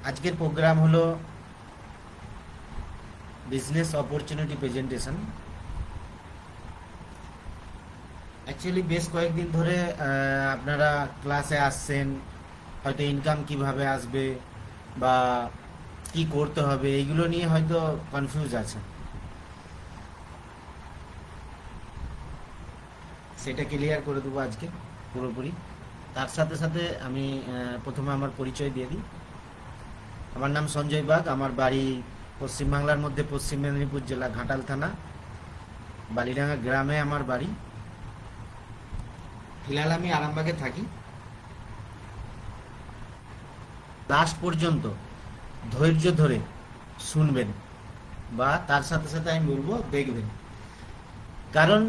আজকের প্রোগ্রাম হলো business opportunity presentation. Actually বেশ কয়েকদিন ধরে আপনারা ক্লাসে আসছেন, হয়তো ইনকাম কিভাবে আসবে বা কি করতে হবে এইগুলো নিয়ে হয়তো কনফিউজ আছে। সেটা ক্লিয়ার করে দেবো আজকে পুরোপুরি। তার সাথে সাথে আমি প্রথমে আমার পরিচয় দিয়ে দিই। আমার নাম সঞ্জয় বাগ, আমার বাড়ি পশ্চিমবাংলার মধ্যে পশ্চিম মেদিনীপুর জেলা ঘাটাল থানা বালিডাঙ্গা গ্রামে আমার বাড়ি। ফিলহাল আমি আরামবাগে থাকি। লাস্ট পর্যন্ত ধৈর্য ধরে শুনবেন বা তার সাথে সাথে আমি বলবো দেখবেন, কারণ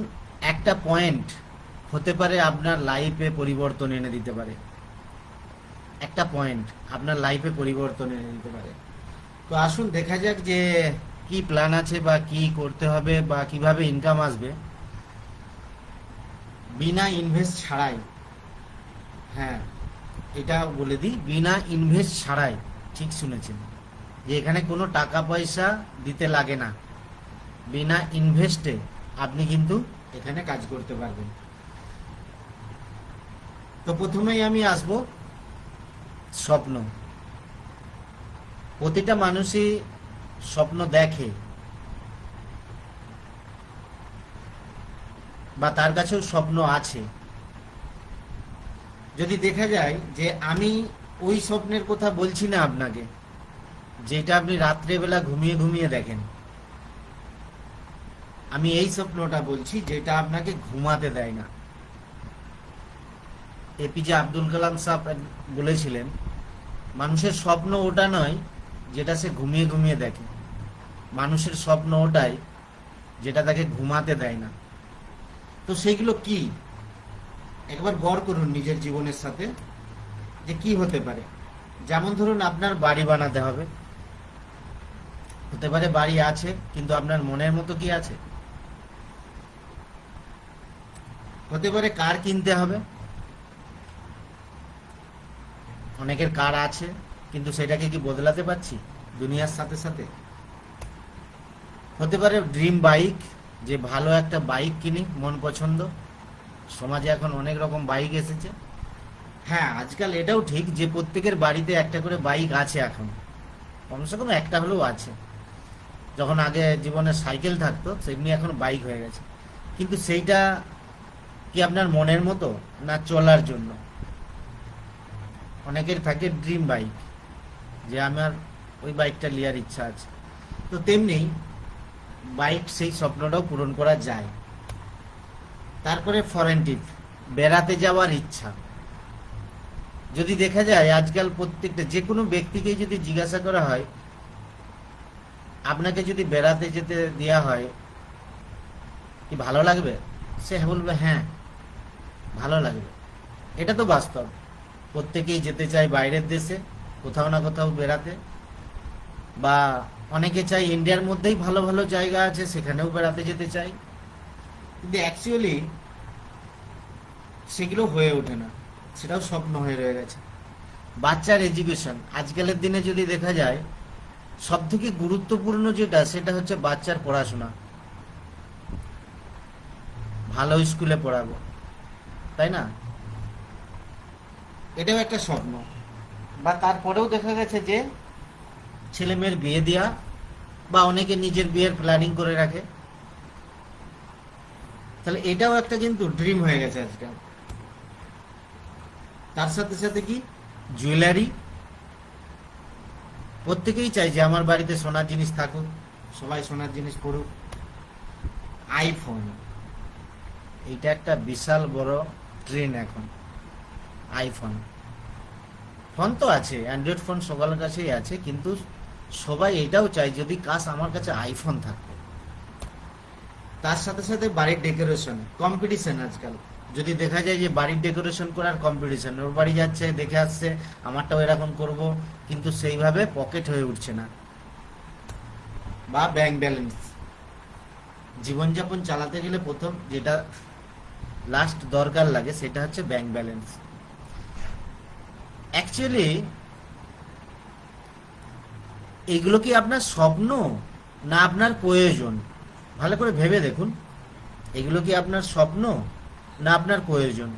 একটা পয়েন্ট হতে পারে আপনার লাইফে পরিবর্তন এনে দিতে পারে। একটা পয়েন্ট আপনার লাইফে পরিবর্তন এনে দিতে পারে। তো আসুন দেখা যাক যে কি প্ল্যান আছে বা কি করতে হবে বা কিভাবে ইনকাম আসবে বিনা ইনভেস্ট ছাড়াই। হ্যাঁ, এটা বলে দিই, বিনা ইনভেস্ট ছাড়াই। ঠিক শুনেছেন, যে এখানে কোনো টাকা পয়সা দিতে লাগে না। বিনা ইনভেস্টে আপনি কিন্তু এখানে কাজ করতে পারবেন। তো প্রথমেই আমি আসব স্বপ্ন। প্রতিটা মানুষই স্বপ্ন দেখে বা তার কাছেও স্বপ্ন আছে। যদি দেখা যায় যে আমি ওই স্বপ্নের কথা বলছি না আপনাকে, যেটা আপনি রাত্রেবেলা ঘুমিয়ে ঘুমিয়ে দেখেন। আমি এই স্বপ্নটা বলছি যেটা আপনাকে ঘুমাতে দেয় না। এপিজে আব্দুল কালাম সাহেব বলেছিলেন, মানুষের স্বপ্ন ওটা নয় যেটা সে ঘুমিয়ে ঘুমিয়ে দেখে, মানুষের স্বপ্ন ওটাই যেটা তাকে ঘুমাতে দেয় না। তো সেগুলো কি একবার গড় করুন নিজের জীবনের সাথে, যে কি হতে পারে। যেমন ধরুন, আপনার বাড়ি বানাতে হবে। হতে পারে বাড়ি আছে, কিন্তু আপনার মনের মতো কি আছে। হতে পারে কার কিনতে হবে। অনেকের কার আছে, কিন্তু সেটাকে কি বদলাতে পারছি দুনিয়ার সাথে সাথে। হতে পারে ড্রিম বাইক, যে ভালো একটা বাইক কিনি মন পছন্দ। সমাজে এখন অনেক রকম বাইক এসেছে। হ্যাঁ, আজকাল এটাও ঠিক যে প্রত্যেকের বাড়িতে একটা করে বাইক আছে এখন, কমসে কম একটা হলেও আছে। যখন আগে জীবনে সাইকেল থাকতো, সেমনি এখন বাইক হয়ে গেছে। কিন্তু সেইটা কি আপনার মনের মতো, না চলার জন্য। অনেকের থাকে ড্রিম বাইক, যে আমার ওই বাইকটা নেওয়ার ইচ্ছা আছে। তো তেমনি বাইক, সেই স্বপ্নটাও পূরণ করা যায়। তারপরে ফরেন ট্রিপ, বেড়াতে যাওয়ার ইচ্ছা। যদি দেখা যায় আজকাল প্রত্যেকটা যে কোনো ব্যক্তিকে যদি জিজ্ঞাসা করা হয়, আপনাকে যদি বেড়াতে যেতে দেওয়া হয় কি ভালো লাগবে, সে বলবে হ্যাঁ ভালো লাগবে। এটা তো বাস্তব। প্রত্যেকেই যেতে চায় বাইরের দেশে কোথাও না কোথাও বেড়াতে, বা অনেকে চাই ইন্ডিয়ার মধ্যেই ভালো ভালো জায়গা আছে সেখানেও বেড়াতে যেতে চাই। কিন্তু অ্যাকচুয়ালি সেগুলো হয়ে ওঠে না, সেটাও স্বপ্ন হয়ে রয়ে গেছে। বাচ্চার এডুকেশন, আজকালের দিনে যদি দেখা যায় সব থেকে গুরুত্বপূর্ণ যেটা, সেটা হচ্ছে বাচ্চার পড়াশোনা। ভালো স্কুলে পড়াবো, তাই না? এটাও একটা স্বপ্ন। বা তারপরেও দেখা গেছে যে ছেলে মেয়ের বিয়ে দেওয়া, বা অনেকে নিজের বিয়ের প্ল্যানিং করে রাখে। তাহলে এটাও একটা কিন্তু ড্রিম হয়ে গেছে আজকাল। তার সাথে সাথে কি জুয়েলারি, প্রত্যেকেই চাই যে আমার বাড়িতে সোনার জিনিস থাকুক, সবাই সোনার জিনিস পড়ুক। আইফোন, এইটা একটা বিশাল বড় ট্রেন্ড এখন। আইফোন ফোন তো আছে, অ্যান্ড্রয়েড ফোন সবার কাছেই আছে, কিন্তু সবাই এটাও চায় যদি কাশ আমার কাছে আইফোন থাকতো। তার সাথে সাথে বাড়ির ডেকোরেশন কম্পিটিশন আজকাল। যদি দেখা যায় যে বাড়ির ডেকোরেশন করার কম্পিটিশন, ওর বাড়ি যাচ্ছে দেখে আসছে আমারটাও এরকম করব, কিন্তু সেইভাবে পকেট হয়ে উঠছে না। বা ব্যাংক ব্যালেন্স, জীবনযাপন চালাতে গেলে প্রথম যেটা লাস্ট দরকার লাগে সেটা হচ্ছে ব্যাংক ব্যালেন্স। অ্যাকচুয়ালি এগুলো কি আপনার স্বপ্ন না আপনার প্রয়োজন? ভালো করে ভেবে দেখুন, এগুলো কি আপনার স্বপ্ন না আপনার প্রয়োজন?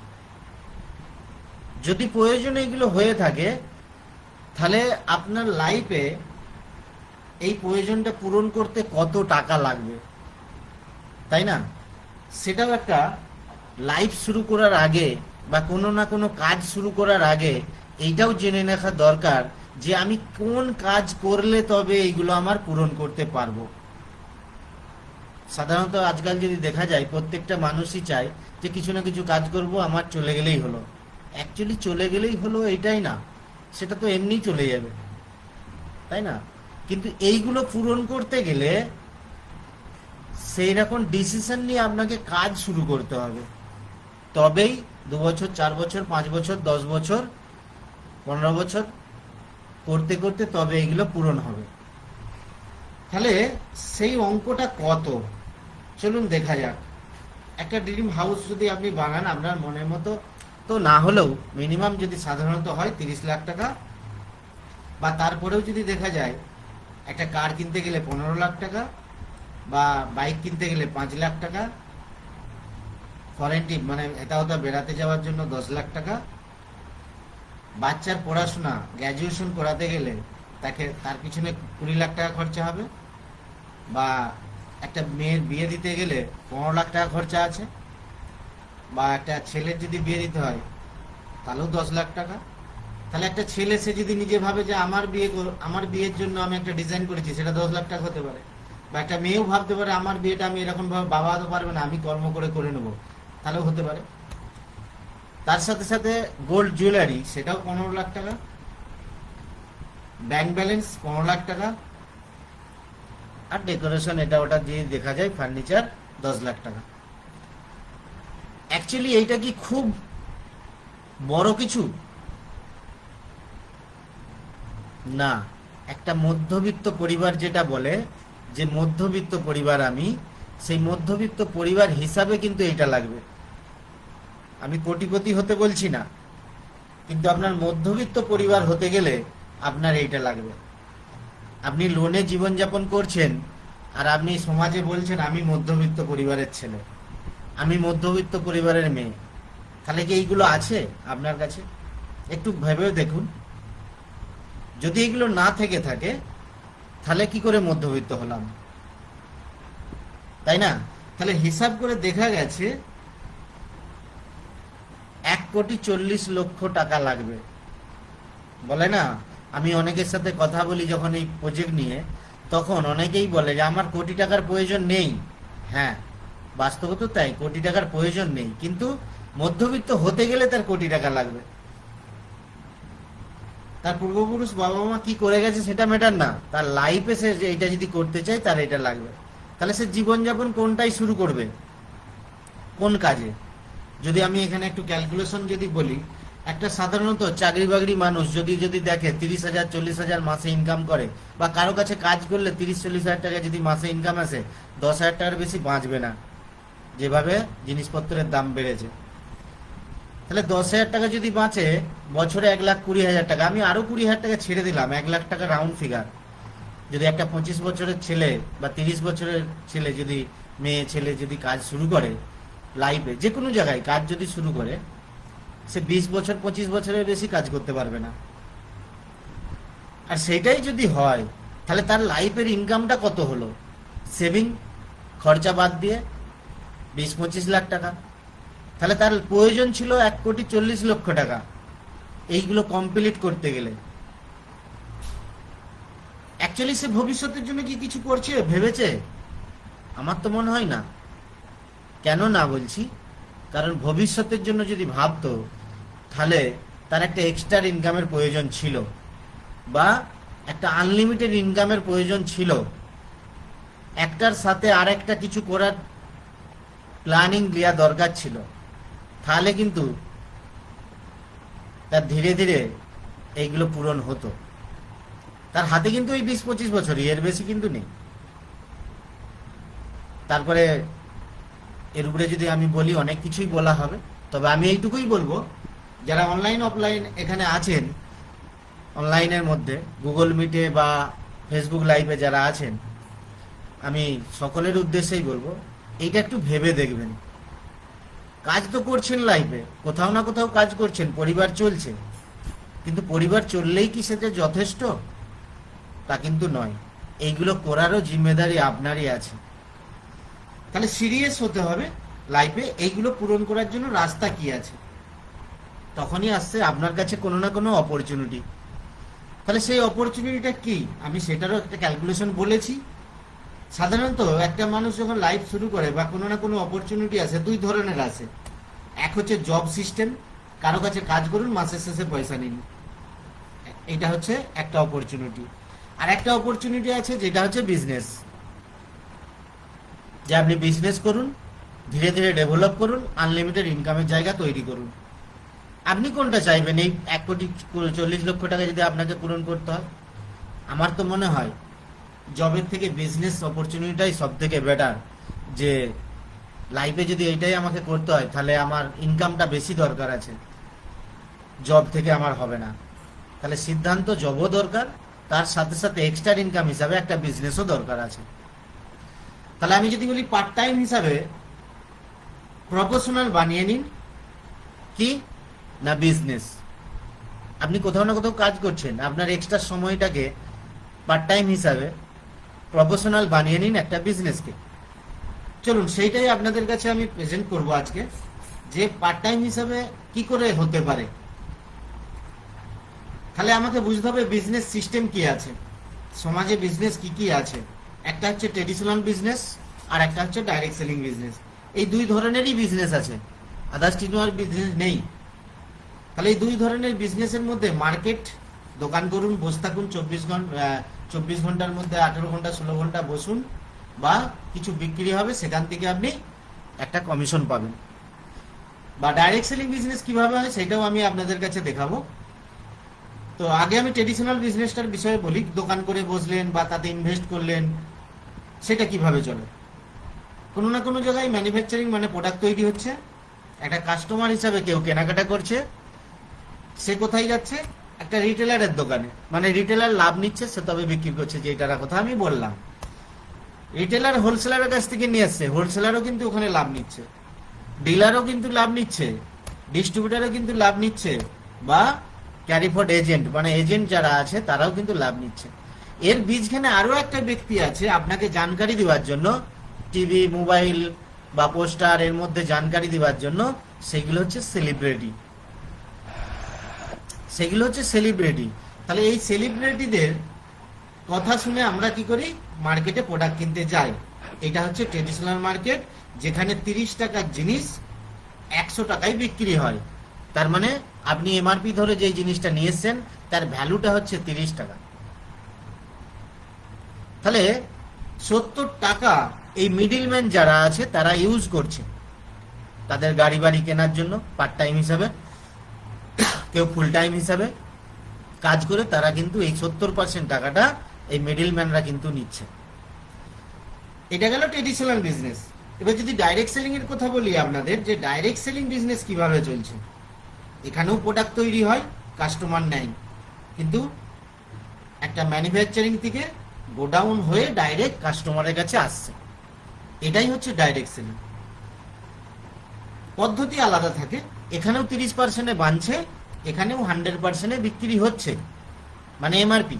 যদি প্রয়োজন এগুলো হয়ে থাকে, তাহলে আপনার লাইফে এই প্রয়োজনটা পূরণ করতে কত টাকা লাগবে, তাই না? সেটাও একটা লাইফ শুরু করার আগে বা কোনো না কোনো কাজ শুরু করার আগে এইটাও জেনে রাখা দরকার যে আমি কোন কাজ করলে তবে এইগুলো আমার পূরণ করতে পারবো। সাধারণত আজকাল যদি দেখা যায় প্রত্যেকটা মানুষই চায় যে কিছু না কিছু কাজ করব, আমার চলে গেলেই হলো। অ্যাকচুয়ালি চলে গেলেই হলো এটাই না, সেটা তো এমনি চলে যাবে, তাই না? কিন্তু এইগুলো পূরণ করতে গেলে সেই রকম ডিসিশন নিয়ে আপনাকে কাজ শুরু করতে হবে, তবেই 2 বছর 4 বছর 5 বছর 10 বছর 15 বছর করতে করতে তবে এগুলো পূরণ হবে। তাহলে সেই অঙ্কটা কত, চলুন দেখা যাক। একটা ড্রিম হাউস যদি আপনি বানান আপনার মনের মতো, তো না হলেও মিনিমাম যদি সাধারণত হয় 30 লাখ টাকা, বা তারপরেও যদি দেখা যায় একটা কার কিনতে গেলে 15 লাখ টাকা, বা বাইক কিনতে গেলে 5 লাখ টাকা, ফরেন ট্রিপ মানে এটা ওটা বেড়াতে যাওয়ার জন্য 10 লাখ টাকা, বাচ্চার পড়াশোনা গ্র্যাজুয়েশন করাতে গেলে তার পিছনে 20 লাখ টাকা খরচা হবে, বা একটা মেয়ের বিয়ে দিতে গেলে 15 লাখ টাকা খরচা আছে, বা একটা ছেলের যদি বিয়ে দিতে হয় তাহলেও 10 লাখ টাকা। তাহলে একটা ছেলে সে যদি নিজে ভাবে যে আমার বিয়ের জন্য আমি একটা ডিজাইন করেছি, সেটা 10 লাখ টাকা হতে পারে। বা একটা মেয়েও ভাবতে পারে আমার বিয়েটা আমি এরকম ভাবে বাবা তো পারবে না, আমি কর্ম করে করে নেবো, তাহলেও হতে পারে। তার সাথে সাথে গোল্ড জুয়েলারি সেটাও 15 লাখ টাকা, ব্যাংক ব্যালেন্স 15 লাখ টাকা, আর ডেকোরেশন এটা ওটা দিয়ে দেখা যায় ফার্নিচার 10 লাখ টাকা। অ্যাকচুয়ালি এইটা কি খুব বড় কিছু? না। একটা মধ্যবিত্ত পরিবার যেটা বলে যে মধ্যবিত্ত পরিবার আমি, সেই মধ্যবিত্ত পরিবার হিসাবে কিন্তু এটা লাগবে। আমি কোটিপতি হতে বলছি না, কিন্তু আপনার মধ্যবিত্ত পরিবার হতে গেলে আপনার এইটা লাগবে। আপনি লোনে জীবনযাপন করছেন আর আপনি সমাজে বলছেন আমি মধ্যবিত্ত পরিবারের ছেলে, আমি মধ্যবিত্ত পরিবারের মেয়ে, তাহলে কি এইগুলো আছে আপনার কাছে? একটু ভেবে দেখুন। যদি এগুলো না থেকে থাকে তাহলে কি করে মধ্যবিত্ত হলাম, তাই না? তাহলে হিসাব করে দেখা গেছে 1,40,00,000 টাকা লাগবে। বলে না, আমি অনেকের সাথে কথা বলি যখন এই প্রজেক্ট নিয়ে, তখন অনেকেই বলে যে আমার কোটি টাকার প্রয়োজন নেই। হ্যাঁ, বাস্তবত তাই, কোটি টাকার প্রয়োজন নেই, কিন্তু মধ্যবিত্ত হতে গেলে তার কোটি টাকা লাগবে। তার পূর্বপুরুষ বাবা মা কি করে গেছে সেটা ম্যাটার না, তার লাইফে সে এটা যদি করতে চায় তার এটা লাগবে। তাহলে সে জীবনযাপন কোনটাই শুরু করবে, কোন কাজে? যদি আমি এখানে একটু ক্যালকুলেশন যদি বলি, একটা সাধারণত চাকরি বাকরি মানুষ যদি দেখে 30,000 40,000 মাসে ইনকাম করে, বা কারো কাছে কাজ করলে 30-40 হাজার টাকা যদি মাসে ইনকাম আসে, 10,000 টাকার বেশি বাঁচবে না, যেভাবে জিনিসপত্রের দাম বেড়েছে। তাহলে 10,000 টাকা যদি বাঁচে, বছরে 1,20,000 টাকা, আমি আরো 20,000 টাকা ছেড়ে দিলাম, 1 লাখ টাকা রাউন্ড ফিগার। যদি একটা 25 বছরের ছেলে বা 30 বছরের ছেলে যদি, মেয়ে ছেলে যদি কাজ শুরু করে লাইফে যে কোনো জায়গায় কাজ যদি শুরু করে, সে 20 বছর 25 বছরের বেশি কাজ করতে পারবে না। আর সেটাই যদি হয়, তাহলে তার লাইফের ইনকামটা কত হলো? সেভিং খরচা বাদ দিয়ে 20-25 লাখ টাকা। তাহলে তার প্রয়োজন ছিল 1,40,00,000 টাকা এইগুলো কমপ্লিট করতে গেলে। অ্যাকচুয়ালি সে ভবিষ্যতের জন্য কি কিছু করছে, ভেবেছে? আমার তো মনে হয় না। কেন না বলছি, কারণ ভবিষ্যতের জন্য যদি ভাবতো, তাহলে তার একটা এক্সট্রা ইনকামের প্রয়োজন ছিল, বা একটা আনলিমিটেড ইনকামের প্রয়োজন ছিল। একটার সাথে আর একটা কিছু করার প্ল্যানিং দেওয়া দরকার ছিল, তাহলে কিন্তু তার ধীরে ধীরে এইগুলো পূরণ হতো। তার হাতে কিন্তু এই 20-25 বছরই, এর বেশি কিন্তু নেই। তারপরে এর উপরে যদি আমি বলি অনেক কিছুই বলা হবে, তবে আমি এইটুকুই বলবো, যারা অনলাইন অফলাইন এখানে আছেন, অনলাইনের মধ্যে গুগল মিটে বা ফেসবুক লাইভে যারা আছেন, আমি সকলের উদ্দেশ্যেই বলবো, এইটা একটু ভেবে দেখবেন। কাজ তো করছেন লাইফে, কোথাও না কোথাও কাজ করছেন, পরিবার চলছে, কিন্তু পরিবার চললেই কি সেটা যথেষ্ট? তা কিন্তু নয়। এইগুলো করারও জিম্মেদারি আপনারই আছে। তাহলে সিরিয়াস হতে হবে লাইফে, এইগুলো পূরণ করার জন্য রাস্তা কি আছে, তখনই আসছে আপনার কাছে কোনো না কোনো অপরচুনিটি। তাহলে সেই অপরচুনিটিটা কি, আমি সেটারও একটা ক্যালকুলেশন বলেছি। সাধারণত একটা মানুষ যখন লাইফ শুরু করে বা কোনো না কোনো অপরচুনিটি আছে, দুই ধরনের আছে। এক হচ্ছে জব সিস্টেম, কারো কাছে কাজ করুন, মাসের শেষে পয়সা নিন, এটা হচ্ছে একটা অপরচুনিটি। আর একটা অপরচুনিটি আছে যেটা হচ্ছে বিজনেস, যে আপনি বিজনেস করুন, ধীরে ধীরে ডেভেলপ করুন, আনলিমিটেড ইনকামের জায়গা তৈরি করুন। আপনি কোনটা চাইবেন? এই 1,40,00,000 টাকা যদি আপনাকে পূরণ করতে হয়, আমার তো মনে হয় জবের থেকে বিজনেস অপরচুনিটিটাই সব থেকে বেটার। যে লাইফে যদি এইটাই আমাকে করতে হয়, তাহলে আমার ইনকামটা বেশি দরকার আছে, জব থেকে আমার হবে না। তাহলে সিদ্ধান্ত জবও দরকার, তার সাথে সাথে এক্সট্রা ইনকাম হিসাবে একটা বিজনেসও দরকার আছে। তাহলে আমি যদি বলি পার্ট টাইম হিসাবে প্রফেশনাল বানিয়ে নিন, কি না বিজনেস। আপনি কোথাও না কোথাও কাজ করছেন, আপনার এক্সট্রা সময়টাকে পার্ট টাইম হিসাবে প্রফেশনাল বানিয়ে নিন একটা বিজনেসকে। চলুন সেইটাই আপনাদের কাছে আমি প্রেজেন্ট করব আজকে, যে পার্ট টাইম হিসাবে কি করে হতে পারে। তাহলে আমাকে বুঝতে হবে বিজনেস সিস্টেম কি আছে, সমাজে বিজনেস কি কি আছে। একটা হচ্ছে ট্রেডিশনাল বিজনেস, আর একটা হচ্ছে ডাইরেক্ট সেলিং বিজনেস। এই দুই ধরনেরই বিজনেস আছে, আদার্স কোনো আর বিজনেস নেই। তাহলে এই দুই ধরনের বিজনেসের মধ্যে মার্কেট, দোকান করুন, বসে থাকুন 24 ঘন্টার মধ্যে 18 ঘন্টা 16 ঘন্টা বসুন, বা কিছু বিক্রি হবে, সেখান থেকে আপনি একটা কমিশন পাবেন। বা ডাইরেক্ট সেলিং বিজনেস কিভাবে হয় সেটাও আমি আপনাদের কাছে দেখাবো। তো আগে আমি ট্রেডিশনাল বিজনেসটার বিষয়ে বলি। দোকান করে বসলেন বা তাতে ইনভেস্ট করলেন, সেটা কিভাবে চলে। কোনো না কোনো জায়গায় ম্যানুফ্যাকচারিং মানে প্রোডাক্ট তৈরি হচ্ছে, একটা কাস্টমার হিসাবে কেউ কেনাকাটা করছে, সে কোথায় যাচ্ছে? একটা রিটেলারের দোকানে, মানে রিটেলার লাভ নিচ্ছে, সে তবে বিক্রি করছে, যে এটার কথা আমি বললাম। রিটেলার হোলসেলারের কাছ থেকে নিয়ে আসছে, হোলসেলারও কিন্তু ওখানে লাভ নিচ্ছে, ডিলারও কিন্তু লাভ নিচ্ছে, ডিস্ট্রিবিউটারও কিন্তু লাভ নিচ্ছে, বা ক্যারিফোর্ড এজেন্ট মানে এজেন্ট যারা আছে তারাও কিন্তু লাভ নিচ্ছে। এর বীজখানে আরো একটা ব্যক্তি আছে আপনাকে জানকারি দেওয়ার জন্য, টিভি, মোবাইল বা পোস্টার এর মধ্যে জানকারি দেওয়ার জন্য, সেগুলো হচ্ছে সেলিব্রিটি। সেগুলো হচ্ছে সেলিব্রিটি। তাহলে এই সেলিব্রিটিদের কথা শুনে আমরা কি করি? মার্কেটে প্রোডাক্ট কিনতে যাই। এটা হচ্ছে ট্রেডিশনাল মার্কেট, যেখানে 30 টাকার জিনিস 100 টাকায় বিক্রি হয়। তার মানে আপনি এমআরপি ধরে যে জিনিসটা নিয়ে এসছেন, তার ভ্যালুটা হচ্ছে 30 টাকা। তাহলে 70 টাকা এই মিডিলম্যান যারা আছে তারা ইউজ করছে তাদের গাড়ি বাড়ি কেনার জন্য, পার্ট টাইম হিসাবে, কেউ ফুল টাইম হিসাবে কাজ করে, তারা কিন্তু এই 70% টাকাটা এই মিডিলম্যানরা কিন্তু নিচ্ছে। এটা গেল ট্রেডিশনাল বিজনেস। এবার যদি ডাইরেক্ট সেলিং এর কথা বলি আপনাদের, যে ডাইরেক্ট সেলিং বিজনেস কিভাবে চলছে। এখানেও প্রোডাক্ট তৈরি হয়, কাস্টমার নেয়, কিন্তু একটা ম্যানুফ্যাকচারিং থেকে গোডাউন হয়ে ডাইরেক্ট কাস্টমারের কাছে আসছে। এটাই হচ্ছে ডাইরেক্ট সেলিং। পদ্ধতি আলাদা থাকে, এখানেও 30% বানছে, এখানেও 100% বিক্রি হচ্ছে, মানে এমআরপি।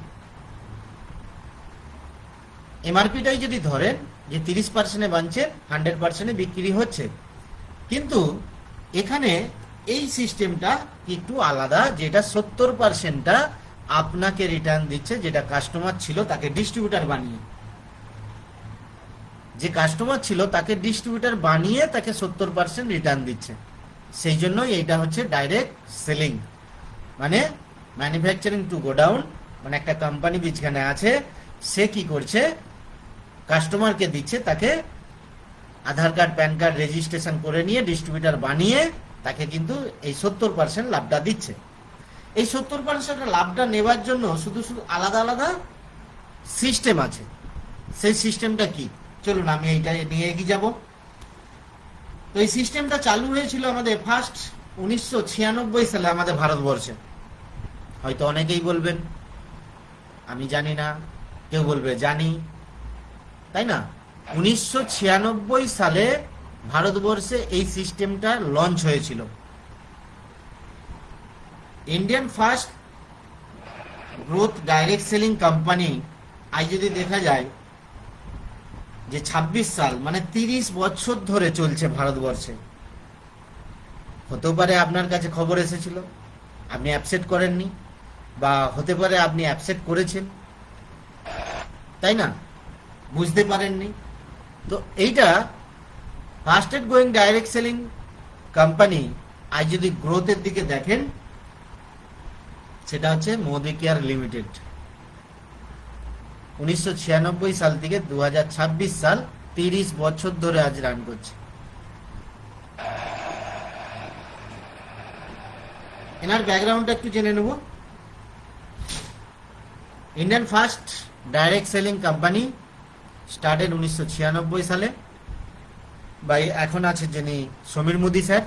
এমআরপিটাই যদি ধরেন যে 30% বানছে, 100% বিক্রি হচ্ছে। কিন্তু এখানে এই সিস্টেমটা একটু আলাদা, যেটা 70%টা আপনাকে রিটার্ন দিচ্ছে, যেটা কাস্টমার ছিল তাকে ডিস্ট্রিবিউটার বানিয়ে, যে কাস্টমার ছিল তাকে ডিস্ট্রিবিউটার বানিয়ে তাকে 70% রিটার্ন দিচ্ছে। সেই জন্যই এইটা হচ্ছে ডাইরেক্ট সেলিং। মানে ম্যানুফ্যাকচারিং টু গোডাউন, মানে একটা কোম্পানি যেখানে আছে, সে কি করছে? কাস্টমারকে দিচ্ছে, তাকে আধার কার্ড, প্যান কার্ড রেজিস্ট্রেশন করে নিয়ে ডিস্ট্রিবিউটার বানিয়ে তাকে কিন্তু এই 70% লাভটা দিচ্ছে। এই 70% লাভটা নেবার জন্য শুধু শুধু আলাদা আলাদা সিস্টেম আছে। সেই সিস্টেমটা কি? চলুন আমি এইটা নিয়ে এগিয়ে যাব। তো এই সিস্টেমটা চালু হয়েছিল আমাদের ফার্স্ট 1996 সালে আমাদের ভারতবর্ষে। হয়তো অনেকেই বলবেন আমি জানি না, কেউ বলবে জানি, তাই না? 1996 সালে ভারতবর্ষে এই সিস্টেমটা লঞ্চ হয়েছিল। Indian first growth direct selling company আজ যদি দেখা যায় যে 26 সাল মানে 30 বছর ধরে চলছে ভারতবর্ষে। হতেও পারে আপনার কাছে খবর এসেছিল, আপনি অ্যাপসেট করেননি, বা হতে পারে আপনি অ্যাপসেট করেছেন, তাই না, বুঝতে পারেননি। তো এইটা fastest going direct selling company আজ যদি গ্রোথের দিকে দেখেন, সেটা হচ্ছে মোদি কেয়ার লিমিটেড। 1996 সাল থেকে 2026 সাল 30 বছর ধরে আজ রান করছে। এনার ব্যাকগ্রাউন্ডটা একটু জেনে নেব। Indian first direct selling company started 1996 সালে। বাই এখন আছে যিনি সমীর মোদি স্যার।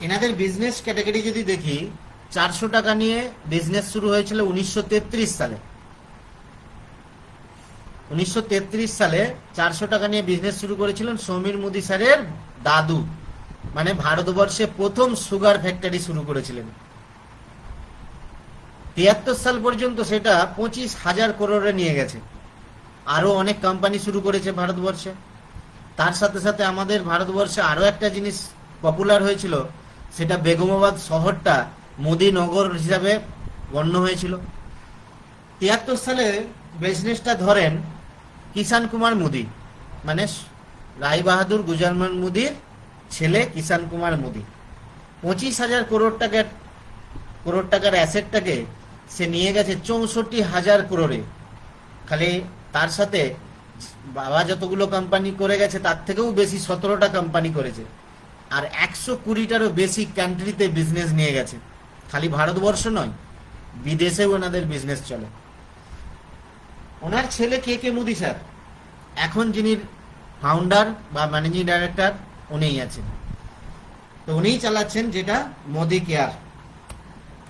এনাদের বিজনেস ক্যাটাগরি যদি দেখি, 400 টাকা নিয়ে বিজনেস শুরু হয়েছিল 1933 সালে। 1933 সালে 400 টাকা নিয়ে বিজনেস শুরু করেছিলেন সমীর মোদি স্যারের দাদু, মানে ভারতবর্ষে প্রথম সুগার ফ্যাক্টরি শুরু করেছিলেন। 73 সাল পর্যন্ত সেটা 25,000 করোড়ে নিয়ে গেছে। আরো অনেক কোম্পানি শুরু করেছে ভারতবর্ষে। তার সাথে সাথে আমাদের ভারতবর্ষে আরো একটা জিনিস পপুলার হয়েছিল, সেটা বেগমাবাদ শহরটা মোদিনগর হিসাবে গণ্য হয়েছিল। 73 সালে বিজনেসটা ধরেন কিষান কুমার মোদি, মানে রায় বাহাদুর গুজরান মোদির ছেলে কিষান কুমার মোদি। 25,000 করোড় টাকার অ্যাসেটটাকে সে নিয়ে গেছে 64,000 করোড়ে। খালি তার সাথে বাবা যতগুলো কোম্পানি করে গেছে তার থেকেও বেশি 17টা কোম্পানি করেছে, আর 120টারও বেশি কান্ট্রিতে বিজনেস নিয়ে গেছে। খালি ভারতবর্ষ নয়, বিদেশেও ওনাদের বিজনেস চলে। ওনার ছেলে কে কে মোদি স্যার, এখন যিনি ফাউন্ডার বা ম্যানেজিং ডাইরেক্টর উনিই আছেন। তো উনিই চালাচ্ছেন যেটা Modi care